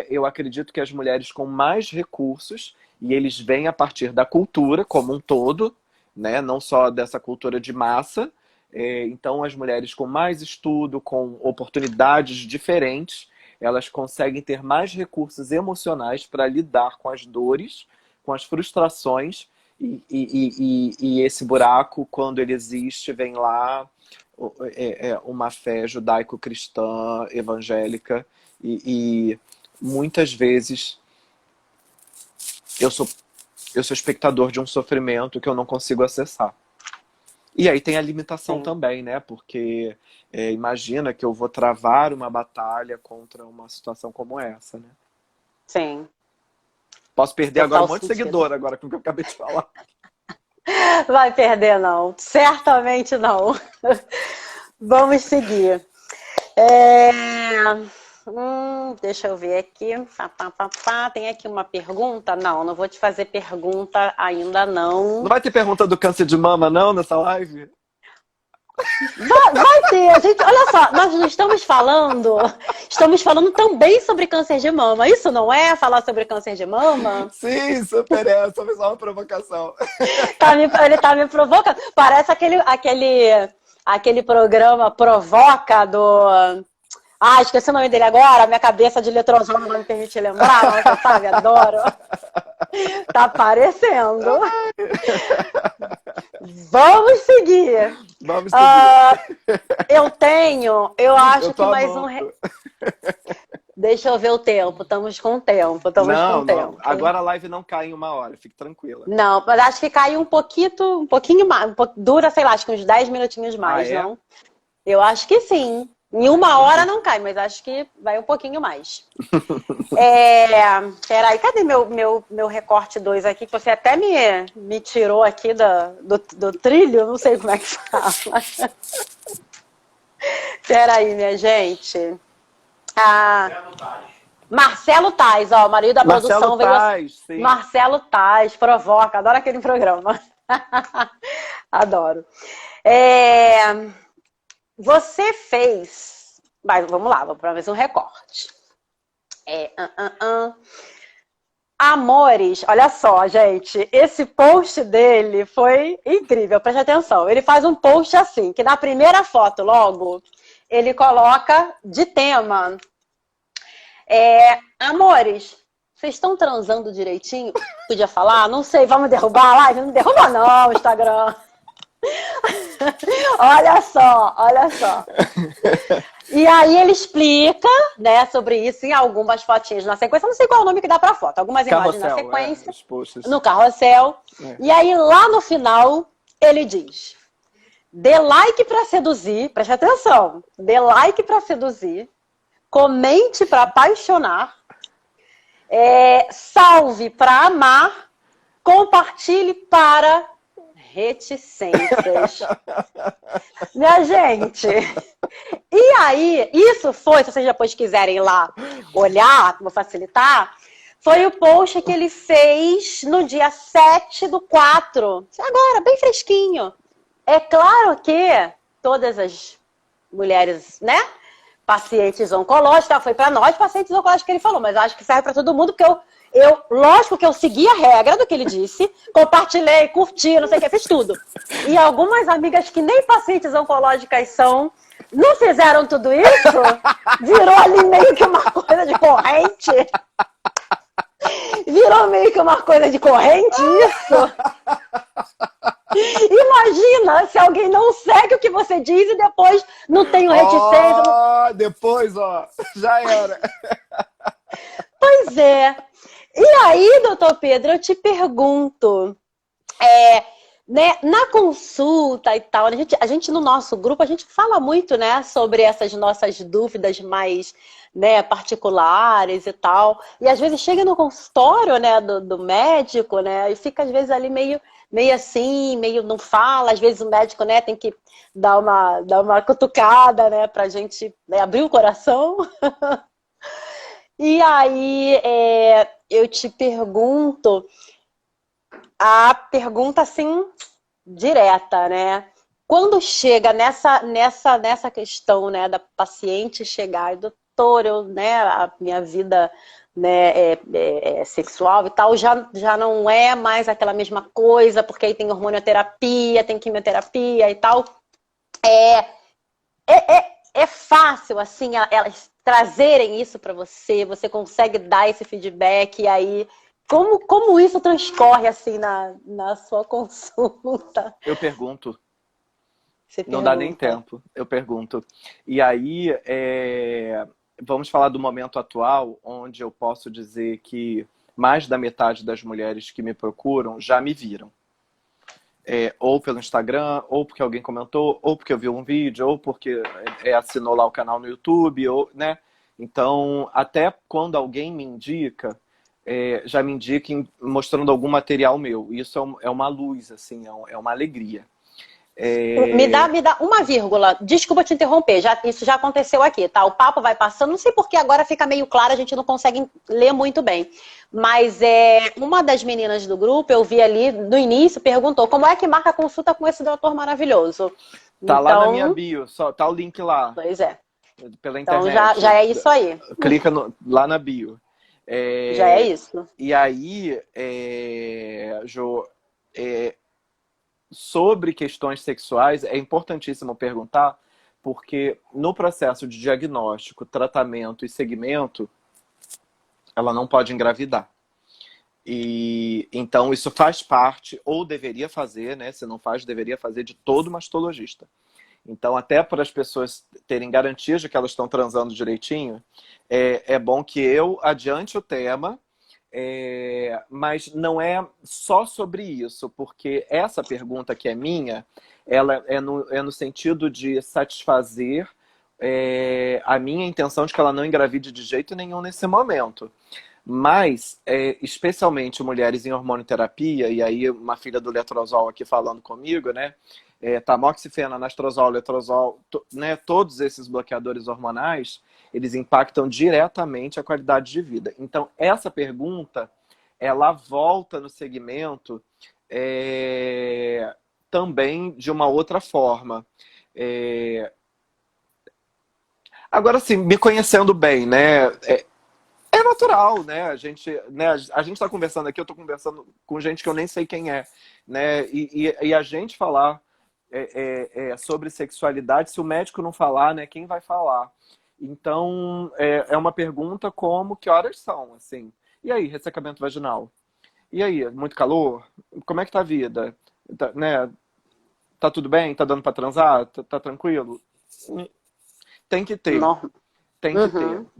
eu acredito que as mulheres com mais recursos, e eles vêm a partir da cultura como um todo, né? Não só dessa cultura de massa. Então, as mulheres com mais estudo, com oportunidades diferentes, elas conseguem ter mais recursos emocionais para lidar com as dores, com as frustrações, e esse buraco, quando ele existe, vem lá uma fé judaico-cristã, evangélica, e muitas vezes eu sou espectador de um sofrimento que eu não consigo acessar. E aí tem a limitação também, né? Porque imagina que eu vou travar uma batalha contra uma situação como essa, né? Sim. Posso perder agora um monte de seguidor agora com o que eu acabei de falar. Vai perder, não. Certamente não. Vamos seguir. Deixa eu ver aqui. Tem aqui uma pergunta? Não vou te fazer pergunta ainda não. Não vai ter pergunta do câncer de mama, não, nessa live? Vai ter, gente. Olha só, nós estamos falando também sobre câncer de mama. Isso não é falar sobre câncer de mama? Sim, super é. Só fez uma provocação. Ele tá me provocando. Parece aquele programa Provoca do... esqueci o nome dele agora. Minha cabeça de letrozona não me permite lembrar. Mas você sabe, adoro. Tá aparecendo. Vamos seguir. Eu acho que mais um... Deixa eu ver o tempo. Estamos com tempo. Não. Agora a live não cai em 1 hora. Fique tranquila. Não, mas acho que cai um pouquinho mais. Dura, sei lá, acho que uns 10 minutinhos mais, não? Eu acho que sim. Em 1 hora não cai, mas acho que vai um pouquinho mais. Peraí, cadê meu recorte 2 aqui? Que você até me tirou aqui do trilho, não sei como é que fala. Peraí, minha gente. Marcelo Tais, ó, o marido da produção veio. Sim. Marcelo Tais, provoca, adoro aquele programa. Adoro. Você fez... vamos lá, vamos para mais um recorte. Amores, olha só, gente. Esse post dele foi incrível, preste atenção. Ele faz um post assim, que na primeira foto, logo, ele coloca de tema... amores, vocês estão transando direitinho? Podia falar? Não sei, vamos derrubar a live? Não derruba não, Instagram. Olha só. E aí ele explica, né, sobre isso em algumas fotinhas na sequência. Não sei qual é o nome que dá pra foto. Algumas imagens na sequência. No carrossel. E aí lá no final ele diz: dê like pra seduzir. Preste atenção. Dê like pra seduzir. Comente pra apaixonar. Salve pra amar. Compartilhe para reticências. Minha gente, e aí, isso foi, se vocês depois quiserem ir lá olhar, vou facilitar, foi o post que ele fez no dia 7/4, agora, bem fresquinho. É claro que todas as mulheres, né, pacientes oncológicas, foi para nós, pacientes oncológicos que ele falou, mas acho que serve para todo mundo, porque lógico que eu segui a regra do que ele disse, compartilhei, curti, não sei o que, fiz tudo. E algumas amigas que nem pacientes oncológicas são, não fizeram tudo isso, virou ali meio que uma coisa de corrente. Virou meio que uma coisa de corrente isso. Imagina se alguém não segue o que você diz e depois não tem o reticência. Depois, já era. Pois é. E aí, doutor Pedro, eu te pergunto, né, na consulta e tal, a gente no nosso grupo, a gente fala muito, né, sobre essas nossas dúvidas mais, né, particulares e tal. E às vezes chega no consultório, né, do médico, né, e fica às vezes ali meio assim, meio não fala. Às vezes o médico, né, tem que dar uma cutucada, né, pra gente, né, abrir o coração. E aí, eu te pergunto, a pergunta assim, direta, né? Quando chega nessa questão, né, da paciente chegar, doutor, né, a minha vida, né, sexual e tal, já não é mais aquela mesma coisa, porque aí tem hormonioterapia, tem quimioterapia e tal. É fácil, assim, elas trazerem isso para você, você consegue dar esse feedback, e aí, como isso transcorre, assim, na sua consulta? Eu pergunto. Você Não dá nem pergunta. tempo, eu pergunto. E aí, vamos falar do momento atual, onde eu posso dizer que mais da metade das mulheres que me procuram já me viram. Ou pelo Instagram, ou porque alguém comentou, ou porque eu vi um vídeo, ou porque assinou lá o canal no YouTube, ou, né? Então, até quando alguém me indica, já me indica mostrando algum material meu. Isso é uma luz, assim, é uma alegria. Me dá uma vírgula. Desculpa te interromper, isso já aconteceu aqui, tá? O papo vai passando, não sei porque agora fica meio claro, a gente não consegue ler muito bem. Mas uma das meninas do grupo, eu vi ali no início, perguntou como é que marca a consulta com esse doutor maravilhoso. Tá então, lá na minha bio, tá o link lá. Pois é. Pela Então internet. já é isso aí. Clica lá na bio. Já é isso. E aí, Jo, sobre questões sexuais, é importantíssimo perguntar, porque no processo de diagnóstico, tratamento e segmento, ela não pode engravidar. E então isso faz parte, ou deveria fazer, né? Se não faz, deveria fazer de todo mastologista. Então, até para as pessoas terem garantias de que elas estão transando direitinho, é bom que eu adiante o tema, mas não é só sobre isso, porque essa pergunta que é minha, ela é no sentido de satisfazer a minha intenção de que ela não engravide de jeito nenhum nesse momento. Mas, especialmente mulheres em hormonioterapia, e aí uma filha do letrozol aqui falando comigo, né? Tamoxifeno, anastrozol, letrozol, né? Todos esses bloqueadores hormonais, eles impactam diretamente a qualidade de vida. Então, essa pergunta, ela volta no segmento também de uma outra forma. Agora, assim, me conhecendo bem, né? É natural, né? A gente está conversando aqui, eu estou conversando com gente que eu nem sei quem é, né? E a gente falar sobre sexualidade, se o médico não falar, né? Quem vai falar? Então, é uma pergunta como, que horas são, assim? E aí, ressecamento vaginal? E aí, muito calor? Como é que tá a vida? Né? Tá tudo bem? Tá dando para transar? Tá tranquilo? Tem que ter. Não.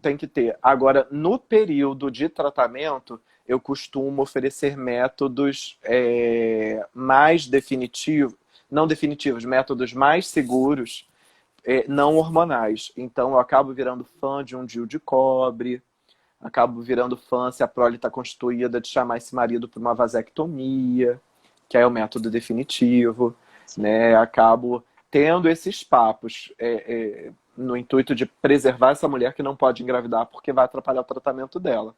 Tem que ter. Agora, no período de tratamento, eu costumo oferecer métodos mais definitivos, não definitivos, métodos mais seguros, não hormonais. Então, eu acabo virando fã de um DIU de cobre, acabo virando fã, se a prole está constituída, de chamar esse marido para uma vasectomia, que é o método definitivo, né? Acabo tendo esses papos no intuito de preservar essa mulher que não pode engravidar porque vai atrapalhar o tratamento dela.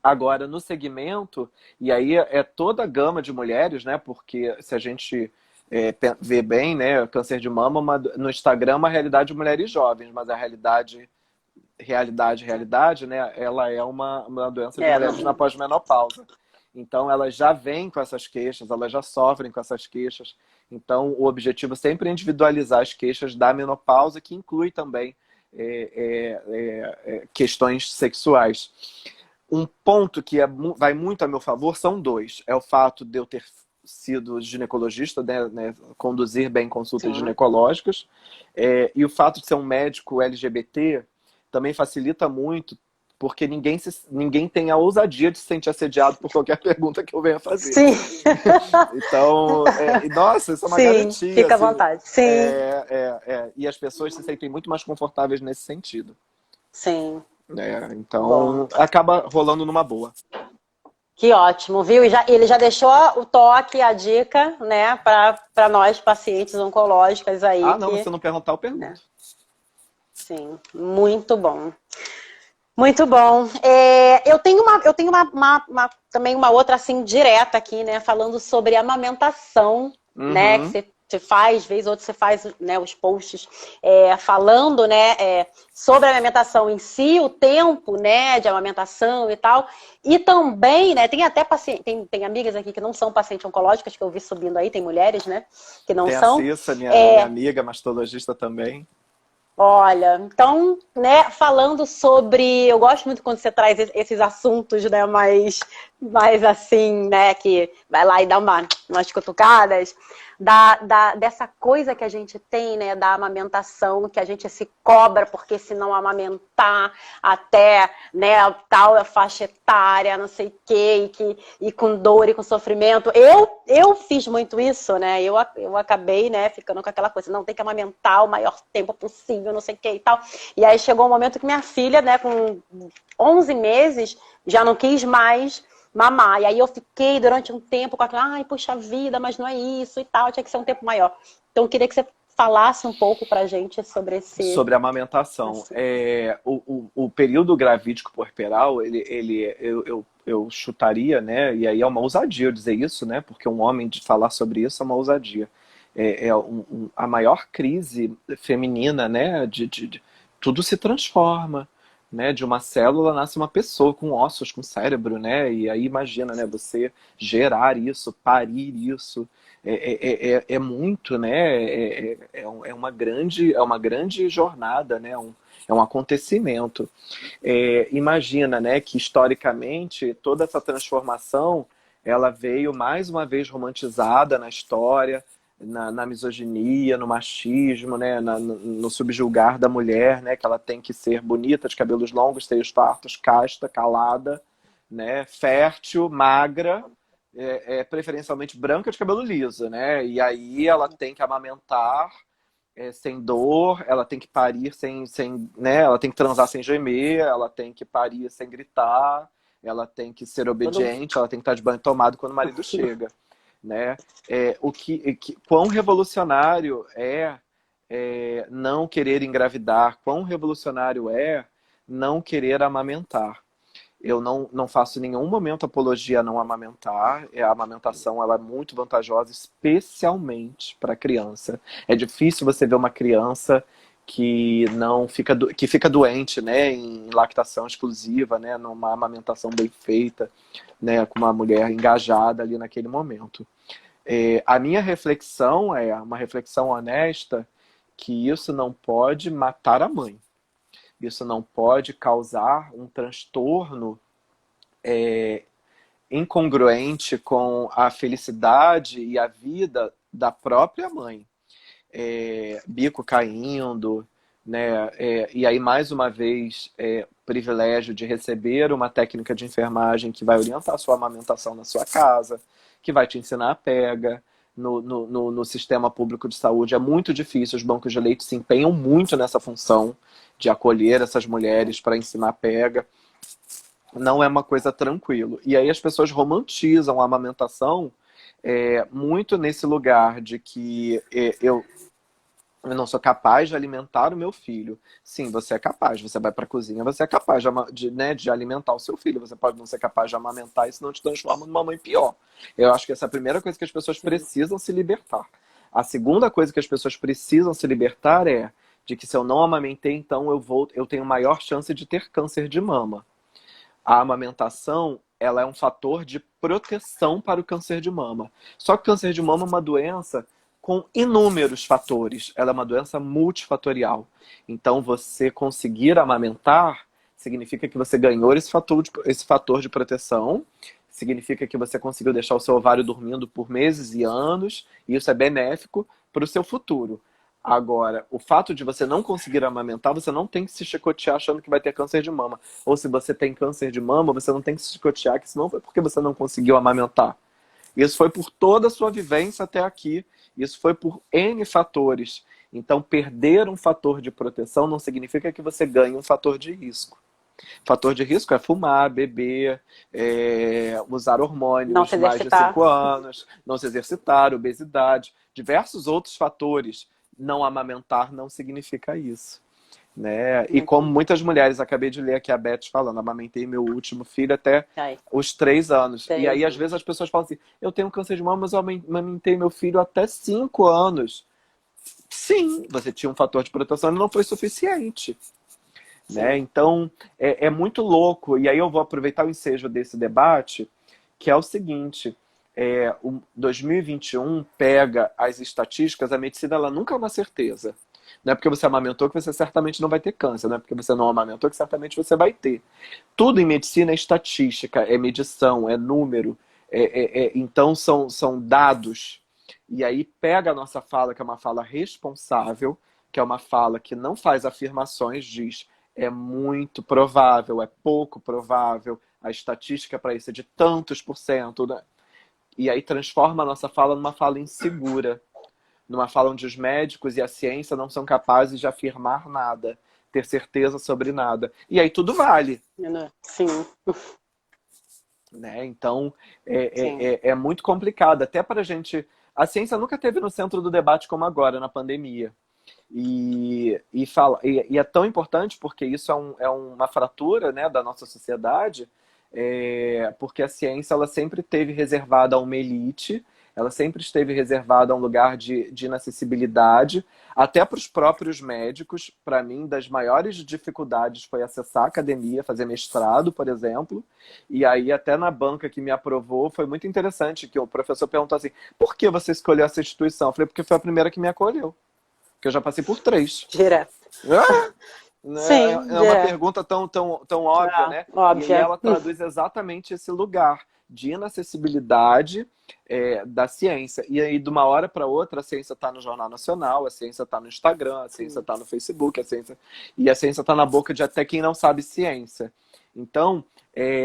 Agora, no segmento, e aí é toda a gama de mulheres, né? Porque se a gente vê bem, né? Câncer de mama no Instagram é uma realidade de mulheres jovens, mas a realidade, né? Ela é uma doença de mulheres na pós-menopausa. Então, elas já vêm com essas queixas, elas já sofrem com essas queixas. Então, o objetivo sempre é individualizar as queixas da menopausa, que inclui também questões sexuais. Um ponto que vai muito a meu favor são dois. É o fato de eu ter sido ginecologista, né, conduzir bem consultas ginecológicas, e o fato de ser um médico LGBT também facilita muito, porque ninguém tem a ousadia de se sentir assediado por qualquer pergunta que eu venha fazer. Sim. Então, nossa, isso é uma garantia. Fica à assim, vontade. Sim. E as pessoas se sentem muito mais confortáveis nesse sentido. Sim. Então, acaba rolando numa boa. Que ótimo, viu? E ele já deixou o toque, a dica, né, para nós, pacientes oncológicas aí. Não, se não perguntar, eu pergunto. Sim, muito bom. Muito bom. Eu tenho também uma outra assim direta aqui, né, falando sobre amamentação, né, que você faz, vez ou outra você faz, né, os posts falando, né, sobre a amamentação em si, o tempo, né, de amamentação e tal. E também, né, tem até paciente, tem amigas aqui que não são pacientes oncológicas, que eu vi subindo aí, tem mulheres, né, que não são. Tem a Cissa, minha amiga, mastologista também. Olha, então, né, falando sobre... Eu gosto muito quando você traz esses assuntos, né, mais assim, né, que vai lá e dá umas cutucadas, dessa coisa que a gente tem, né, da amamentação, que a gente se cobra, porque se não amamentar até, né, tal faixa etária, não sei o quê, e com dor e com sofrimento. Eu fiz muito isso, né, eu acabei, né, ficando com aquela coisa, não, tem que amamentar o maior tempo possível, não sei o quê e tal. E aí chegou um momento que minha filha, né, com 11 meses, já não quis mais mamar. E aí eu fiquei durante um tempo com aquela, ai, puxa vida, mas não é isso e tal, tinha que ser um tempo maior. Então eu queria que você falasse um pouco pra gente sobre Sobre a amamentação. O período gravídico puerperal, eu chutaria, né, e aí é uma ousadia eu dizer isso, né, porque um homem de falar sobre isso é uma ousadia. A maior crise feminina, né, tudo se transforma. Né, de uma célula nasce uma pessoa com ossos, com cérebro, né? E aí imagina, né, você gerar isso, parir isso, é muito, né? É uma grande jornada, né? É um acontecimento. Imagina, né, que historicamente toda essa transformação ela veio mais uma vez romantizada na história. Na misoginia, no machismo, né, no subjugar da mulher, né, que ela tem que ser bonita, de cabelos longos, seios fartos, casta, calada, né, fértil, magra, preferencialmente branca, de cabelo liso, né, e aí ela tem que amamentar sem dor, ela tem que parir né, ela tem que transar sem gemer, ela tem que parir sem gritar, ela tem que ser obediente, ela tem que estar de banho tomado quando o marido chega. Né? Quão revolucionário não querer engravidar, quão revolucionário não querer amamentar. Eu não faço em nenhum momento apologia a não amamentar. A amamentação ela é muito vantajosa, especialmente para criança. É difícil você ver uma criança que fica doente, né, em lactação exclusiva, né, numa amamentação bem feita, né, com uma mulher engajada ali naquele momento. A minha reflexão é uma reflexão honesta que isso não pode matar a mãe. Isso não pode causar um transtorno incongruente com a felicidade e a vida da própria mãe. Bico caindo, né? E aí, mais uma vez, privilégio de receber uma técnica de enfermagem que vai orientar a sua amamentação na sua casa, que vai te ensinar a pega. No sistema público de saúde é muito difícil, os bancos de leite se empenham muito nessa função de acolher essas mulheres para ensinar a pega. Não é uma coisa tranquila. E aí as pessoas romantizam a amamentação muito nesse lugar de que eu não sou capaz de alimentar o meu filho. Sim, você é capaz. Você vai para a cozinha, você é capaz de alimentar o seu filho. Você pode não ser capaz de amamentar, isso não te transforma numa mãe pior. Eu acho que essa é a primeira coisa que as pessoas precisam se libertar. A segunda coisa que as pessoas precisam se libertar é de que se eu não amamentei, então eu tenho maior chance de ter câncer de mama. A amamentação, ela é um fator de proteção para o câncer de mama. Só que o câncer de mama é uma doença com inúmeros fatores. Ela é uma doença multifatorial. Então, você conseguir amamentar significa que você ganhou esse fator de proteção, significa que você conseguiu deixar o seu ovário dormindo por meses e anos, e isso é benéfico para o seu futuro. Agora, o fato de você não conseguir amamentar, você não tem que se chicotear achando que vai ter câncer de mama. Ou se você tem câncer de mama, você não tem que se chicotear, que senão foi porque você não conseguiu amamentar. Isso foi por toda a sua vivência até aqui. Isso foi por N fatores. Então, perder um fator de proteção não significa que você ganhe um fator de risco. Fator de risco é fumar, beber, usar hormônios mais de 5 anos, não se exercitar, obesidade, diversos outros fatores. Não amamentar não significa isso. Né? E como muitas mulheres, acabei de ler aqui a Beth falando, amamentei meu último filho até os 3 anos. E aí, às vezes, as pessoas falam assim, eu tenho câncer de mama, mas eu amamentei meu filho até 5 anos. Sim, você tinha um fator de proteção e não foi suficiente. Né? Então, é muito louco. E aí eu vou aproveitar o ensejo desse debate, que é o seguinte, o 2021 pega as estatísticas, a medicina ela nunca é uma certeza. Não é porque você amamentou que você certamente não vai ter câncer. Não é porque você não amamentou que certamente você vai ter. Tudo em medicina é estatística, é medição, é número. Então são dados. E aí pega a nossa fala, que é uma fala responsável, que é uma fala que não faz afirmações, diz é muito provável, é pouco provável, a estatística para isso é de tantos %. Né? E aí transforma a nossa fala numa fala insegura. Numa fala onde os médicos e a ciência não são capazes de afirmar nada, ter certeza sobre nada. E aí tudo vale. Sim. Né? Então, é muito complicado. Até para a gente... A ciência nunca esteve no centro do debate como agora, na pandemia. E é tão importante porque isso é uma fratura, né, da nossa sociedade, porque a ciência ela sempre esteve reservada a uma elite. Ela sempre esteve reservada a um lugar de inacessibilidade, até para os próprios médicos. Para mim, das maiores dificuldades foi acessar a academia, fazer mestrado, por exemplo. E aí, até na banca que me aprovou, foi muito interessante que o professor perguntou assim, por que você escolheu essa instituição? Eu falei, porque foi a primeira que me acolheu. Porque eu já passei por 3. Direto. Sim, é uma pergunta tão óbvia, né? Óbvia. E ela traduz exatamente esse lugar de inacessibilidade da ciência. E aí, de uma hora para outra, a ciência está no Jornal Nacional, a ciência está no Instagram, a ciência está no Facebook, a ciência está na boca de até quem não sabe ciência. Então,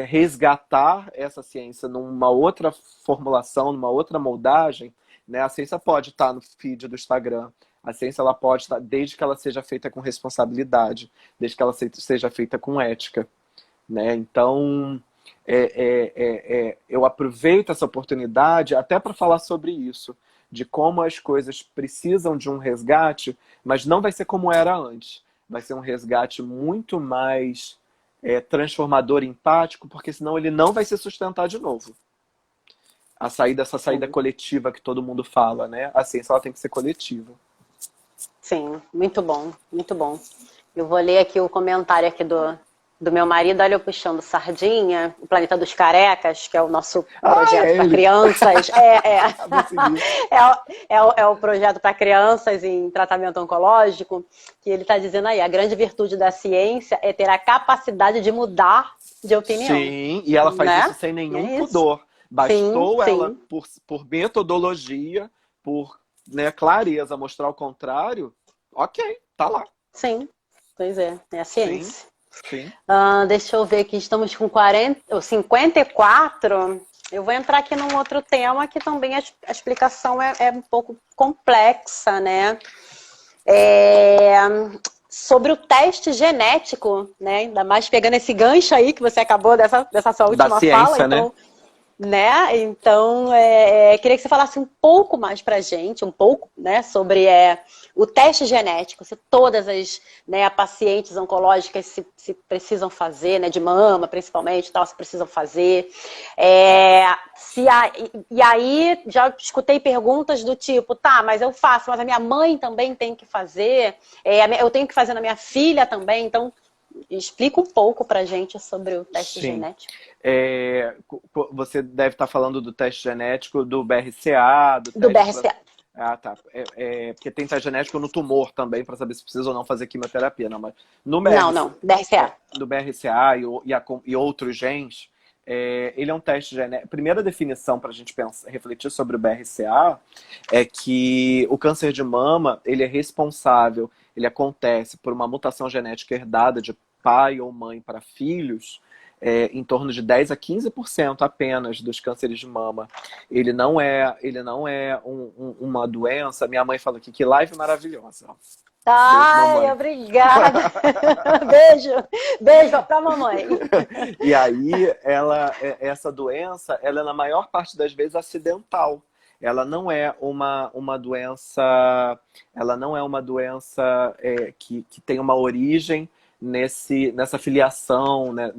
resgatar essa ciência numa outra formulação, numa outra moldagem, né? A ciência pode estar no feed do Instagram, a ciência ela pode estar, desde que ela seja feita com responsabilidade, desde que ela seja feita com ética. Né? Então... eu aproveito essa oportunidade até para falar sobre isso, de como as coisas precisam de um resgate, mas não vai ser como era antes. Vai ser um resgate muito mais transformador e empático, porque senão ele não vai se sustentar de novo. Essa saída coletiva que todo mundo fala, né? A ciência ela tem que ser coletiva. Sim, muito bom, muito bom. Eu vou ler aqui o comentário aqui do meu marido, olha eu puxando sardinha, o Planeta dos Carecas, que é o nosso projeto para crianças. É o projeto para crianças em tratamento oncológico, que ele está dizendo aí, a grande virtude da ciência é ter a capacidade de mudar de opinião. Sim, e ela faz isso sem nenhum pudor. Bastou ela, por metodologia, por clareza, mostrar o contrário, ok, tá lá. Sim, pois é a ciência. Sim. Deixa eu ver aqui, estamos com 54. Eu vou entrar aqui num outro tema que também a explicação é um pouco complexa, né? Sobre o teste genético, né? Ainda mais pegando esse gancho aí que você acabou dessa sua última da ciência, fala. Então, né? né? Então, queria que você falasse um pouco mais pra gente, um pouco, né, sobre o teste genético, se todas as, né, pacientes oncológicas se precisam fazer, né, de mama principalmente, tal, se precisam fazer. E aí, já escutei perguntas do tipo, tá, mas eu faço, mas a minha mãe também tem que fazer, eu tenho que fazer na minha filha também, então explica um pouco pra gente sobre o teste Sim. genético. Você deve estar falando do teste genético do BRCA, do Do teste BRCA. Ah, tá. Porque tem teste genético no tumor também, para saber se precisa ou não fazer quimioterapia. Não, mas no Não, BRCA. do BRCA e outros genes, ele é um teste genético. Primeira definição para a gente refletir sobre o BRCA é que o câncer de mama, ele é responsável, ele acontece por uma mutação genética herdada de pai ou mãe para filhos, em torno de 10 a 15% apenas dos cânceres de mama. Ele não é uma doença. Minha mãe falou aqui, que live maravilhosa. Ai, obrigada. Beijo pra mamãe. E aí, essa doença, ela é na maior parte das vezes acidental. Ela não é uma doença, que tem uma origem nessa filiação, né,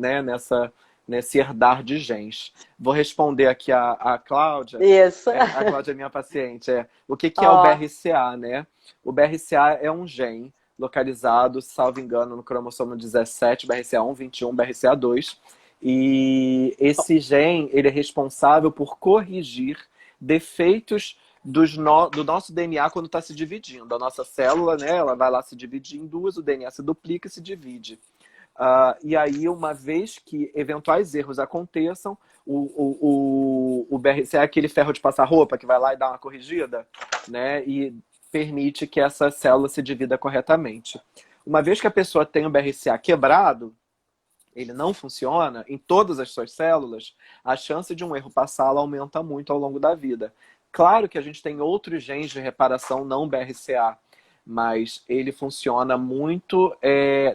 nesse herdar de genes. Vou responder aqui a Cláudia. Isso. A Cláudia é minha paciente. O que é o BRCA, né? O BRCA é um gene localizado, salvo engano, no cromossomo 17, BRCA1, 21, BRCA2. E esse gene, ele é responsável por corrigir defeitos do nosso DNA quando está se dividindo. A nossa célula, né, ela vai lá se dividir em duas, o DNA se duplica e se divide. E aí, uma vez que eventuais erros aconteçam, o BRCA é aquele ferro de passar roupa que vai lá e dá uma corrigida, né, e permite que essa célula se divida corretamente. Uma vez que a pessoa tem o BRCA quebrado, ele não funciona em todas as suas células, a chance de um erro passá-lo aumenta muito ao longo da vida. Claro que a gente tem outros genes de reparação não BRCA, mas ele funciona muito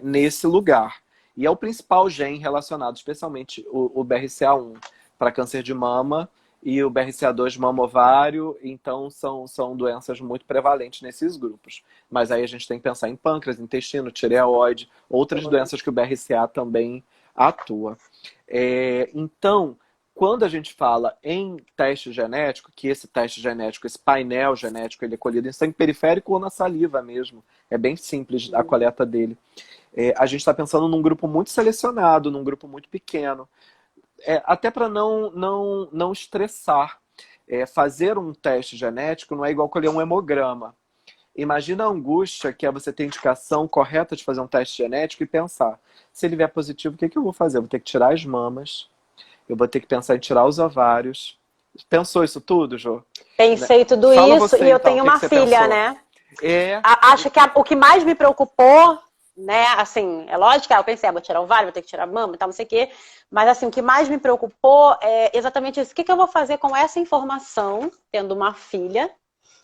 nesse lugar. E é o principal gene relacionado, especialmente o BRCA1 para câncer de mama e o BRCA2 mama-ovário, então são doenças muito prevalentes nesses grupos. Mas aí a gente tem que pensar em pâncreas, intestino, tireoide, outras doenças que o BRCA também atua. Então, quando a gente fala em teste genético, que esse teste genético, esse painel genético, ele é colhido em sangue periférico ou na saliva mesmo. É bem simples a coleta dele. A gente está pensando num grupo muito selecionado, num grupo muito pequeno. Até para não estressar. Fazer um teste genético não é igual colher um hemograma. Imagina a angústia que é você ter indicação correta de fazer um teste genético e pensar, se ele vier positivo, o que eu vou fazer? Eu vou ter que tirar as mamas, eu vou ter que pensar em tirar os ovários. Pensou isso tudo, Jô? Pensei tudo Fala isso você, e eu então, tenho o que uma você filha, pensou? né? É. Acho que o que mais me preocupou, né, assim, é lógico que eu pensei, vou tirar o ovário, vou ter que tirar a mama e tal, não sei o quê, mas assim, o que mais me preocupou é exatamente isso. O que eu vou fazer com essa informação, tendo uma filha,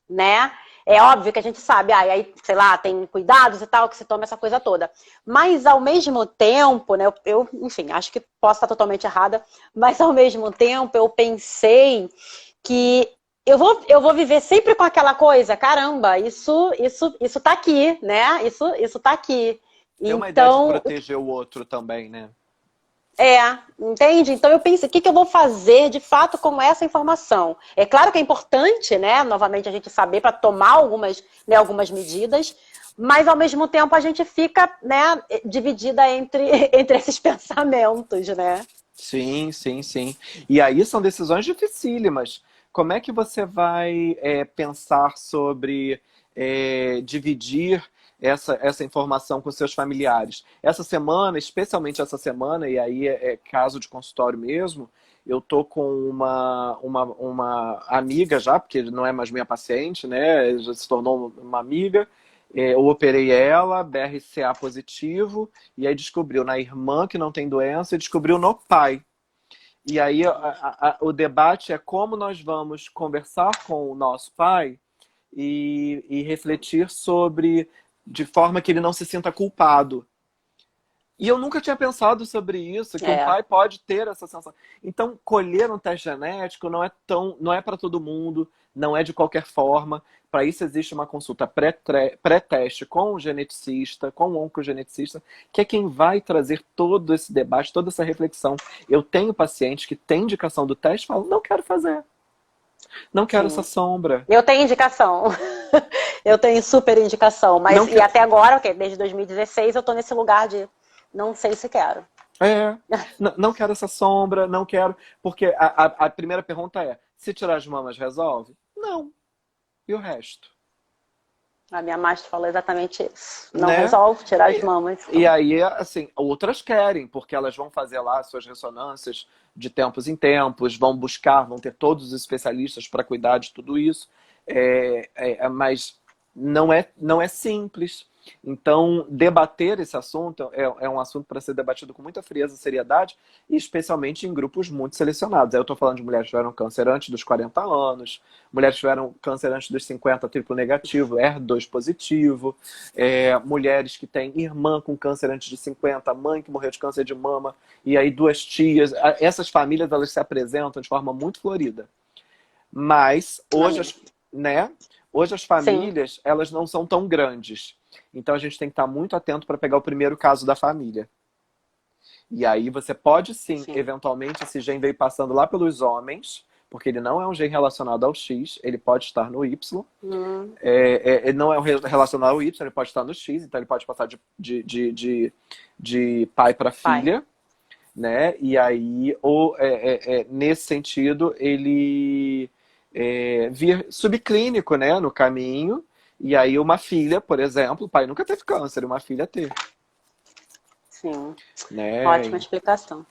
né? É óbvio que a gente sabe, aí, sei lá, tem cuidados e tal, que se toma essa coisa toda. Mas, ao mesmo tempo, né, enfim, acho que posso estar totalmente errada, mas, ao mesmo tempo, eu pensei que eu vou viver sempre com aquela coisa, caramba, isso tá aqui, né? Isso tá aqui. Tem uma ideia de Então, proteger o outro também, né? entende? Então eu pensei, o que eu vou fazer de fato com essa informação? É claro que é importante, né, novamente a gente saber para tomar algumas medidas, mas ao mesmo tempo a gente fica, né, dividida entre esses pensamentos, né? Sim, sim, sim. E aí são decisões dificílimas. Como é que você vai pensar sobre dividir essa informação com seus familiares? Essa semana, especialmente essa semana, e aí é caso de consultório mesmo, eu tô com uma amiga já, porque não é mais minha paciente, né? Já se tornou uma amiga. Eu operei ela, BRCA positivo, e aí descobriu na irmã que não tem doença e descobriu no pai. E aí o debate é como nós vamos conversar com o nosso pai e refletir sobre, de forma que ele não se sinta culpado. E eu nunca tinha pensado sobre isso, que um pai pode ter essa sensação. Então, colher um teste genético não é para todo mundo, não é de qualquer forma. Para isso existe uma consulta pré-teste com o geneticista, com o oncogeneticista, que é quem vai trazer todo esse debate, toda essa reflexão. Eu tenho pacientes que têm indicação do teste e falam, não quero fazer. Não quero essa sombra. Eu tenho indicação. Eu tenho super indicação. Mas e até agora, desde 2016, eu tô nesse lugar de não sei se quero. Não quero essa sombra, não quero. Porque a primeira pergunta é, se tirar as mamas resolve? Não. E o resto? A minha mastro falou exatamente isso. Não resolve tirar as mamas. E aí, assim, outras querem, porque elas vão fazer lá suas ressonâncias de tempos em tempos, vão ter todos os especialistas para cuidar de tudo isso. Mas não é simples. Então, debater esse assunto é um assunto para ser debatido com muita frieza e seriedade, e especialmente em grupos muito selecionados. Aí eu estou falando de mulheres que tiveram câncer antes dos 40 anos, mulheres que tiveram câncer antes dos 50, triplo negativo, HER2 positivo, mulheres que têm irmã com câncer antes de 50, mãe que morreu de câncer de mama, e aí 2 tias. Essas famílias, elas se apresentam de forma muito florida. Mas, hoje as famílias, elas não são tão grandes. Então a gente tem que estar muito atento para pegar o primeiro caso da família. E aí você pode sim, eventualmente, esse gene veio passando lá pelos homens, porque ele não é um gene relacionado ao X, ele pode estar no Y. Ele não é relacionado ao Y, ele pode estar no X, então ele pode passar de pai para filha. Né? E aí, nesse sentido, ele vir subclínico, né, no caminho. E aí uma filha, por exemplo, o pai nunca teve câncer, uma filha teve. Sim. Né? Ótima explicação.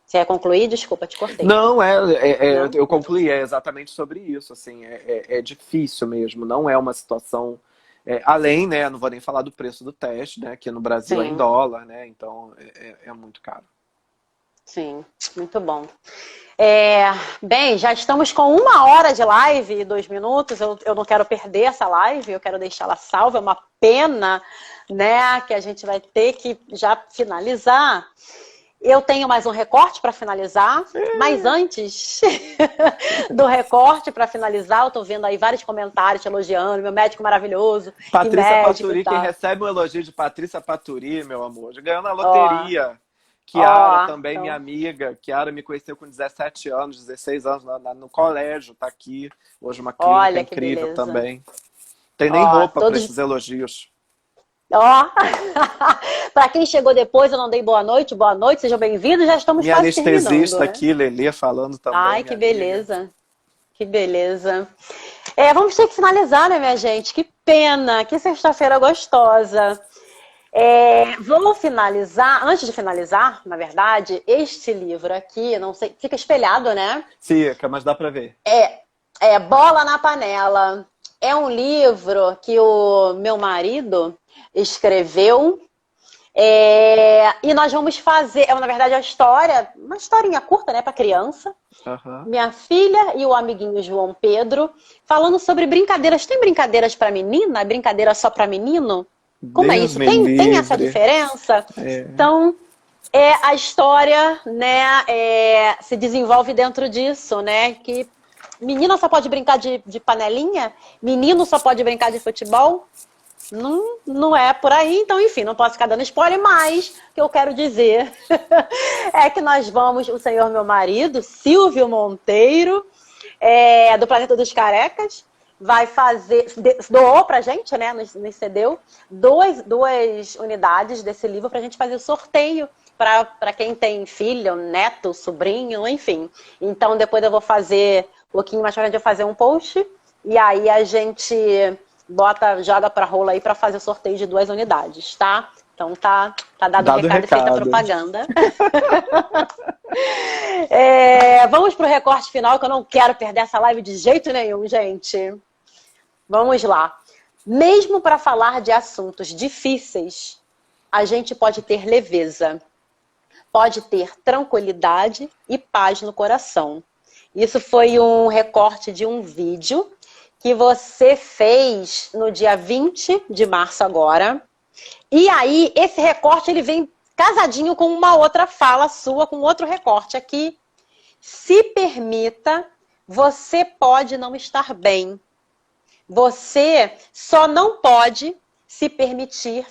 Você ia concluir? Desculpa, te cortei. Não, eu concluí, é exatamente sobre isso. Assim, é difícil mesmo, não é uma situação... além, né, não vou nem falar do preço do teste, né, que no Brasil é em dólar, né, então é muito caro. Sim, muito bom. Bem, já estamos com 1 hora de live e 2 minutos. Eu não quero perder essa live, eu quero deixá-la salva. É uma pena, né, que a gente vai ter que já finalizar. Eu tenho mais um recorte para finalizar, mas antes do recorte para finalizar, eu tô vendo aí vários comentários te elogiando, meu médico maravilhoso. Patrícia Paturi, quem recebe um elogio de Patrícia Paturi, meu amor, já ganhou na loteria. Kiara também, então... minha amiga. Kiara me conheceu com 17 anos, 16 anos no colégio, tá aqui. Hoje uma clínica incrível também. Tem nem roupa para esses elogios. Para quem chegou depois, eu não dei boa noite, sejam bem-vindos, já estamos minha quase terminando. Minha anestesista aqui, Lelê, falando também. Ai, que beleza. Amiga. Que beleza. Vamos ter que finalizar, né, minha gente? Que pena, que sexta-feira gostosa. Vou finalizar, antes de finalizar, na verdade, este livro aqui, não sei, fica espelhado, né? Fica, mas dá pra ver. Bola na Panela. É um livro que o meu marido escreveu e nós vamos fazer, na verdade, a história, uma historinha curta, né, para criança. Minha filha e o amiguinho João Pedro, falando sobre brincadeiras. Tem brincadeiras para menina? Brincadeira só para menino? Como Deus é isso? Tem essa diferença? Então, a história, né, se desenvolve dentro disso, né? Que menina só pode brincar de panelinha? Menino só pode brincar de futebol? Não é por aí. Então, enfim, não posso ficar dando spoiler, mas o que eu quero dizer é que nós vamos, o senhor meu marido, Silvio Monteiro, do Planeta dos Carecas, vai fazer, doou pra gente, né, nos cedeu, duas unidades desse livro pra gente fazer o sorteio para quem tem filho, neto, sobrinho, enfim. Então depois eu vou fazer, um pouquinho mais pra frente eu vou fazer um post, e aí a gente joga pra rola aí pra fazer o sorteio de 2 unidades, tá? Então tá dado o recado e feita a propaganda. Vamos pro recorte final, que eu não quero perder essa live de jeito nenhum, gente. Vamos lá. Mesmo para falar de assuntos difíceis, a gente pode ter leveza, pode ter tranquilidade e paz no coração. Isso foi um recorte de um vídeo que você fez no dia 20 de março agora. E aí, esse recorte, ele vem casadinho com uma outra fala sua, com outro recorte aqui. Se permita, você pode não estar bem. Você só não pode se permitir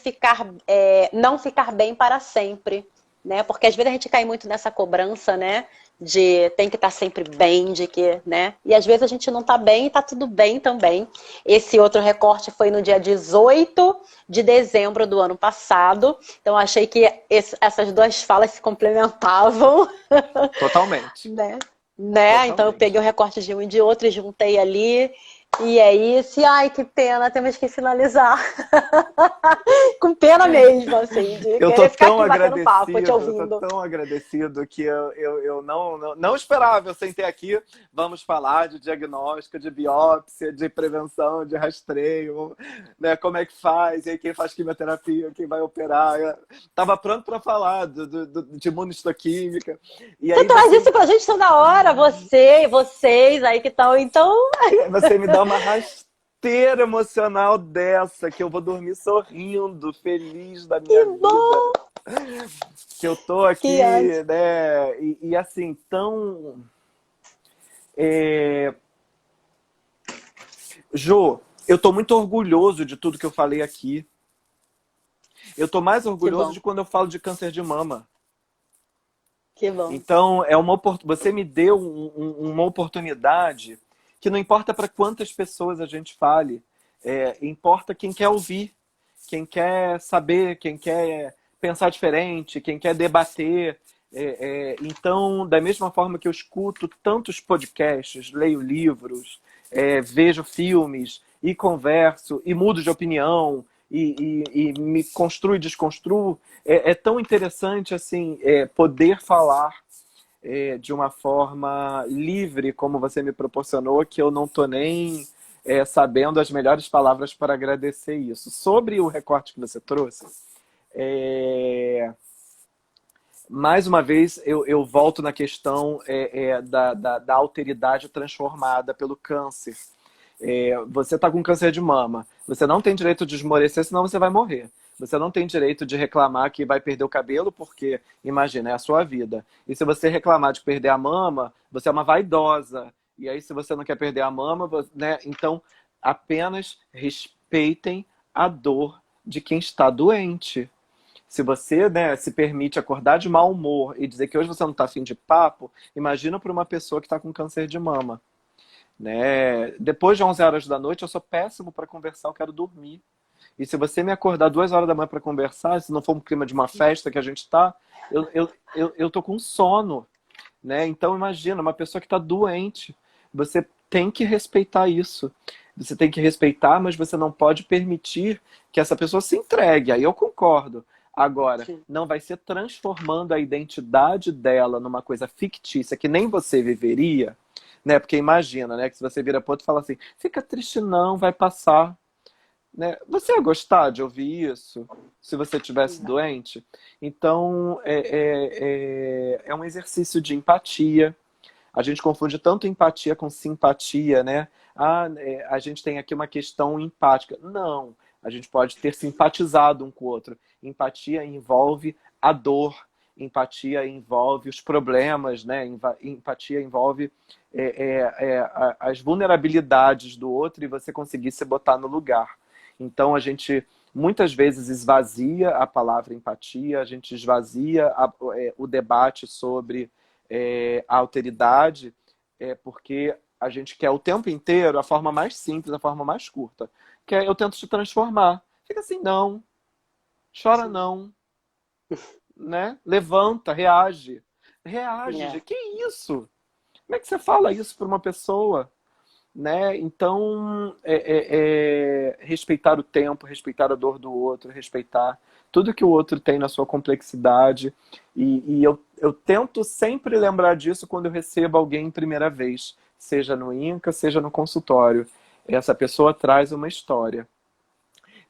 não ficar bem para sempre, né? Porque às vezes a gente cai muito nessa cobrança, né? De tem que estar sempre bem, de que, né? E às vezes a gente não tá bem e tá tudo bem também. Esse outro recorte foi no dia 18 de dezembro do ano passado. Então achei que essas duas falas se complementavam. Totalmente. Né? Totalmente. Então eu peguei o recorte de um e de outro e juntei ali. E é isso. E ai, que pena, temos que finalizar. Com pena mesmo, assim, de Eu tô querer ficar tão aqui batendo papo, te agradecido, ouvindo. eu tô tão agradecido que eu não esperava. Eu sentei aqui, vamos falar de diagnóstico, de biópsia, de prevenção, de rastreio, né? Como é que faz, e aí quem faz quimioterapia, quem vai operar. Eu tava pronto para falar de imunistoquímica. E Você aí traz isso pra gente toda hora, você e vocês aí que estão, então... você me dá uma rasteira emocional dessa, que eu vou dormir sorrindo, feliz da minha Que vida. bom! Que eu tô aqui, Que ótimo. né? E assim, tão. Jô, eu tô muito orgulhoso de tudo que eu falei aqui. Eu tô mais orgulhoso de quando eu falo de câncer de mama. Que bom. Então, você me deu uma oportunidade que não importa para quantas pessoas a gente fale, importa quem quer ouvir, quem quer saber, quem quer pensar diferente, quem quer debater. Então, da mesma forma que eu escuto tantos podcasts, leio livros, vejo filmes e converso e mudo de opinião e me construo e desconstruo, é tão interessante assim poder falar de uma forma livre, como você me proporcionou, que eu não estou nem sabendo as melhores palavras para agradecer isso. Sobre o recorte que você trouxe, mais uma vez eu volto na questão da alteridade transformada pelo câncer. Você está com câncer de mama, você não tem direito de esmorecer, senão você vai morrer. Você não tem direito de reclamar que vai perder o cabelo, porque, imagina, é a sua vida. E se você reclamar de perder a mama, você é uma vaidosa. E aí, se você não quer perder a mama, né? Então, apenas respeitem a dor de quem está doente. Se você, né, se permite acordar de mau humor e dizer que hoje você não está afim de papo, imagina para uma pessoa que está com câncer de mama. Né? Depois de 11 horas da noite, eu sou péssimo para conversar, eu quero dormir. E se você me acordar 2 horas da manhã para conversar, se não for um clima de uma festa que a gente está, eu tô com sono. Né? Então imagina, uma pessoa que está doente, você tem que respeitar isso. Você tem que respeitar, mas você não pode permitir que essa pessoa se entregue. Aí eu concordo. Agora, Sim. não vai ser transformando a identidade dela numa coisa fictícia que nem você viveria, né? Porque imagina, né, que se você vira pro outro e fala assim, fica triste não, vai passar. Né? Você ia gostar de ouvir isso se você estivesse doente? Então, é um exercício de empatia. A gente confunde tanto empatia com simpatia, né? A gente tem aqui uma questão empática. Não, a gente pode ter simpatizado um com o outro. Empatia envolve a dor, empatia envolve os problemas, né? Empatia envolve as vulnerabilidades do outro e você conseguir se botar no lugar. Então, a gente muitas vezes esvazia a palavra empatia, a gente esvazia o debate sobre a alteridade, porque a gente quer o tempo inteiro a forma mais simples, a forma mais curta. Que eu tento te transformar. Fica assim, não. Chora não. Né? Levanta, reage. Reage. Que isso? Como é que você fala isso para uma pessoa? Né? Então, respeitar o tempo, respeitar a dor do outro, respeitar tudo que o outro tem na sua complexidade. E eu tento sempre lembrar disso quando eu recebo alguém em primeira vez, seja no INCA, seja no consultório. Essa pessoa traz uma história.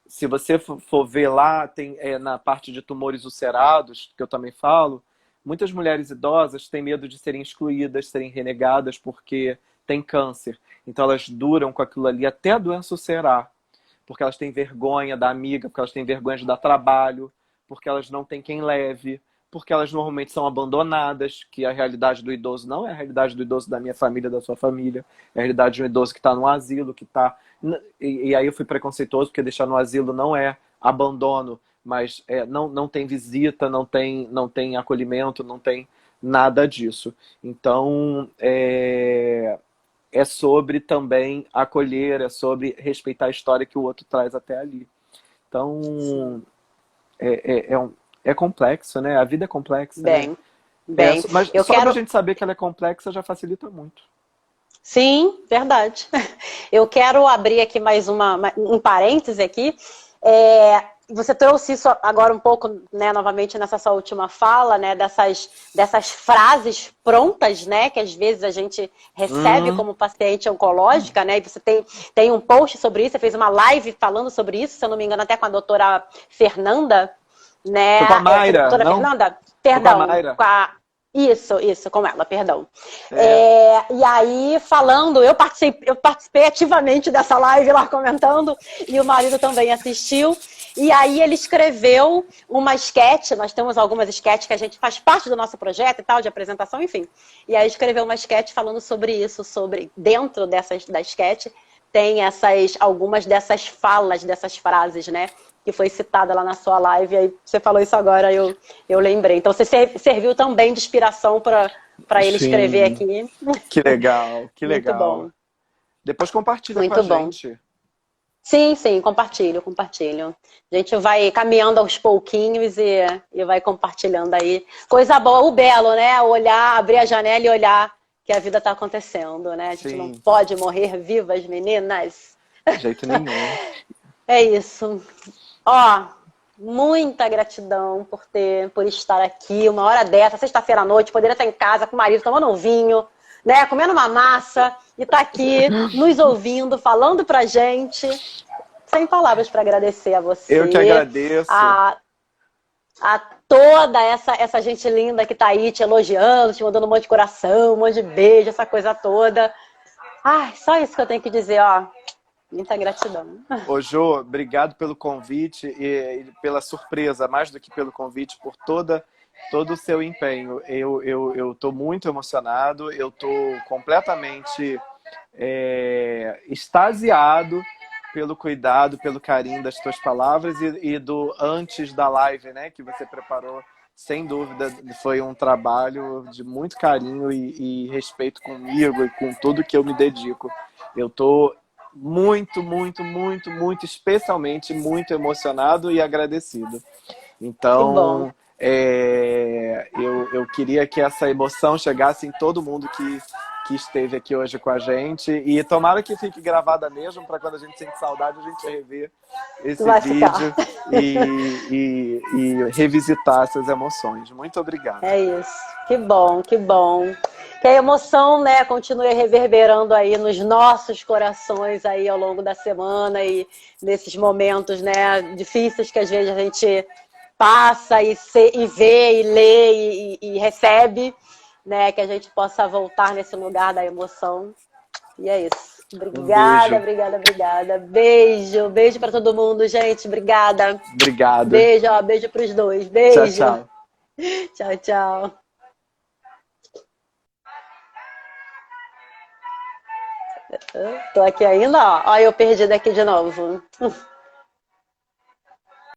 Se você for ver lá, tem na parte de tumores ulcerados, que eu também falo, muitas mulheres idosas têm medo de serem excluídas, serem renegadas porque têm câncer. Então elas duram com aquilo ali até a doença ulcerar. porque elas têm vergonha da amiga, porque elas têm vergonha de dar trabalho, porque elas não têm quem leve, porque elas normalmente são abandonadas, que a realidade do idoso não é a realidade do idoso da minha família, da sua família, é a realidade de um idoso que está no asilo, que está... E aí eu fui preconceituoso, porque deixar no asilo não é abandono, mas não tem visita, não tem acolhimento, não tem nada disso. Então, é sobre também acolher, é sobre respeitar a história que o outro traz até ali. Então, é complexo, né? A vida é complexa, né? Bem. Mas Eu só da quero... gente saber que ela é complexa já facilita muito. Sim, verdade. Eu quero abrir aqui mais um parêntese aqui. Você trouxe isso agora um pouco, né, novamente nessa sua última fala, né, dessas frases prontas, né, que às vezes a gente recebe como paciente oncológica, né, e você tem um post sobre isso, você fez uma live falando sobre isso, se eu não me engano, até com a doutora Fernanda, né? Foi com a Mayra, Doutora não? Fernanda? Foi com a Perdão, Mayra. Isso, com ela, perdão. E aí, falando, eu participei ativamente dessa live lá comentando, e o marido também assistiu. E aí ele escreveu uma sketch, nós temos algumas sketches que a gente faz parte do nosso projeto e tal, de apresentação, enfim. E aí escreveu uma sketch falando sobre isso, dentro da sketch, tem algumas dessas falas, dessas frases, né? Que foi citada lá na sua live, aí você falou isso agora, eu lembrei. Então você serviu também de inspiração para ele escrever aqui. Que legal, que Muito legal. bom. Depois compartilha Muito com a bom. gente. Sim, compartilho. A gente vai caminhando aos pouquinhos e vai compartilhando aí. Coisa boa, o belo, né? Olhar, abrir a janela e olhar que a vida está acontecendo, né? A gente não pode morrer vivas, meninas. De jeito nenhum. É isso. Ó, muita gratidão por estar aqui, uma hora dessa, sexta-feira à noite, poderia estar em casa com o marido tomando um vinho, né, comendo uma massa, e tá aqui nos ouvindo, falando pra gente. Sem palavras para agradecer a você. Eu que agradeço. A toda essa gente linda que tá aí te elogiando, te mandando um monte de coração, um monte de beijo, essa coisa toda. Ai, só isso que eu tenho que dizer, ó. Muita gratidão. Ô, Jô, obrigado pelo convite e pela surpresa, mais do que pelo convite, por todo o seu empenho. Eu tô muito emocionado, eu tô completamente extasiado pelo cuidado, pelo carinho das tuas palavras e do antes da live, né, que você preparou. Sem dúvida, foi um trabalho de muito carinho e respeito comigo e com tudo que eu me dedico. Eu tô muito, especialmente muito emocionado e agradecido. Então, eu queria que essa emoção chegasse em todo mundo que esteve aqui hoje com a gente. E tomara que fique gravada mesmo, para quando a gente sente saudade, a gente rever esse vídeo e revisitar essas emoções. Muito obrigado. É isso. Que bom, que bom. Que a emoção, né, continue reverberando aí nos nossos corações aí ao longo da semana e nesses momentos, né, difíceis que às vezes a gente passa e vê e lê e recebe, né, que a gente possa voltar nesse lugar da emoção. E é isso. Obrigada. Beijo para todo mundo, gente. Obrigada. Obrigado. Beijo pros dois. Beijo. Tchau. Tchau. Tô aqui ainda, ó. Ó, eu perdi daqui de novo.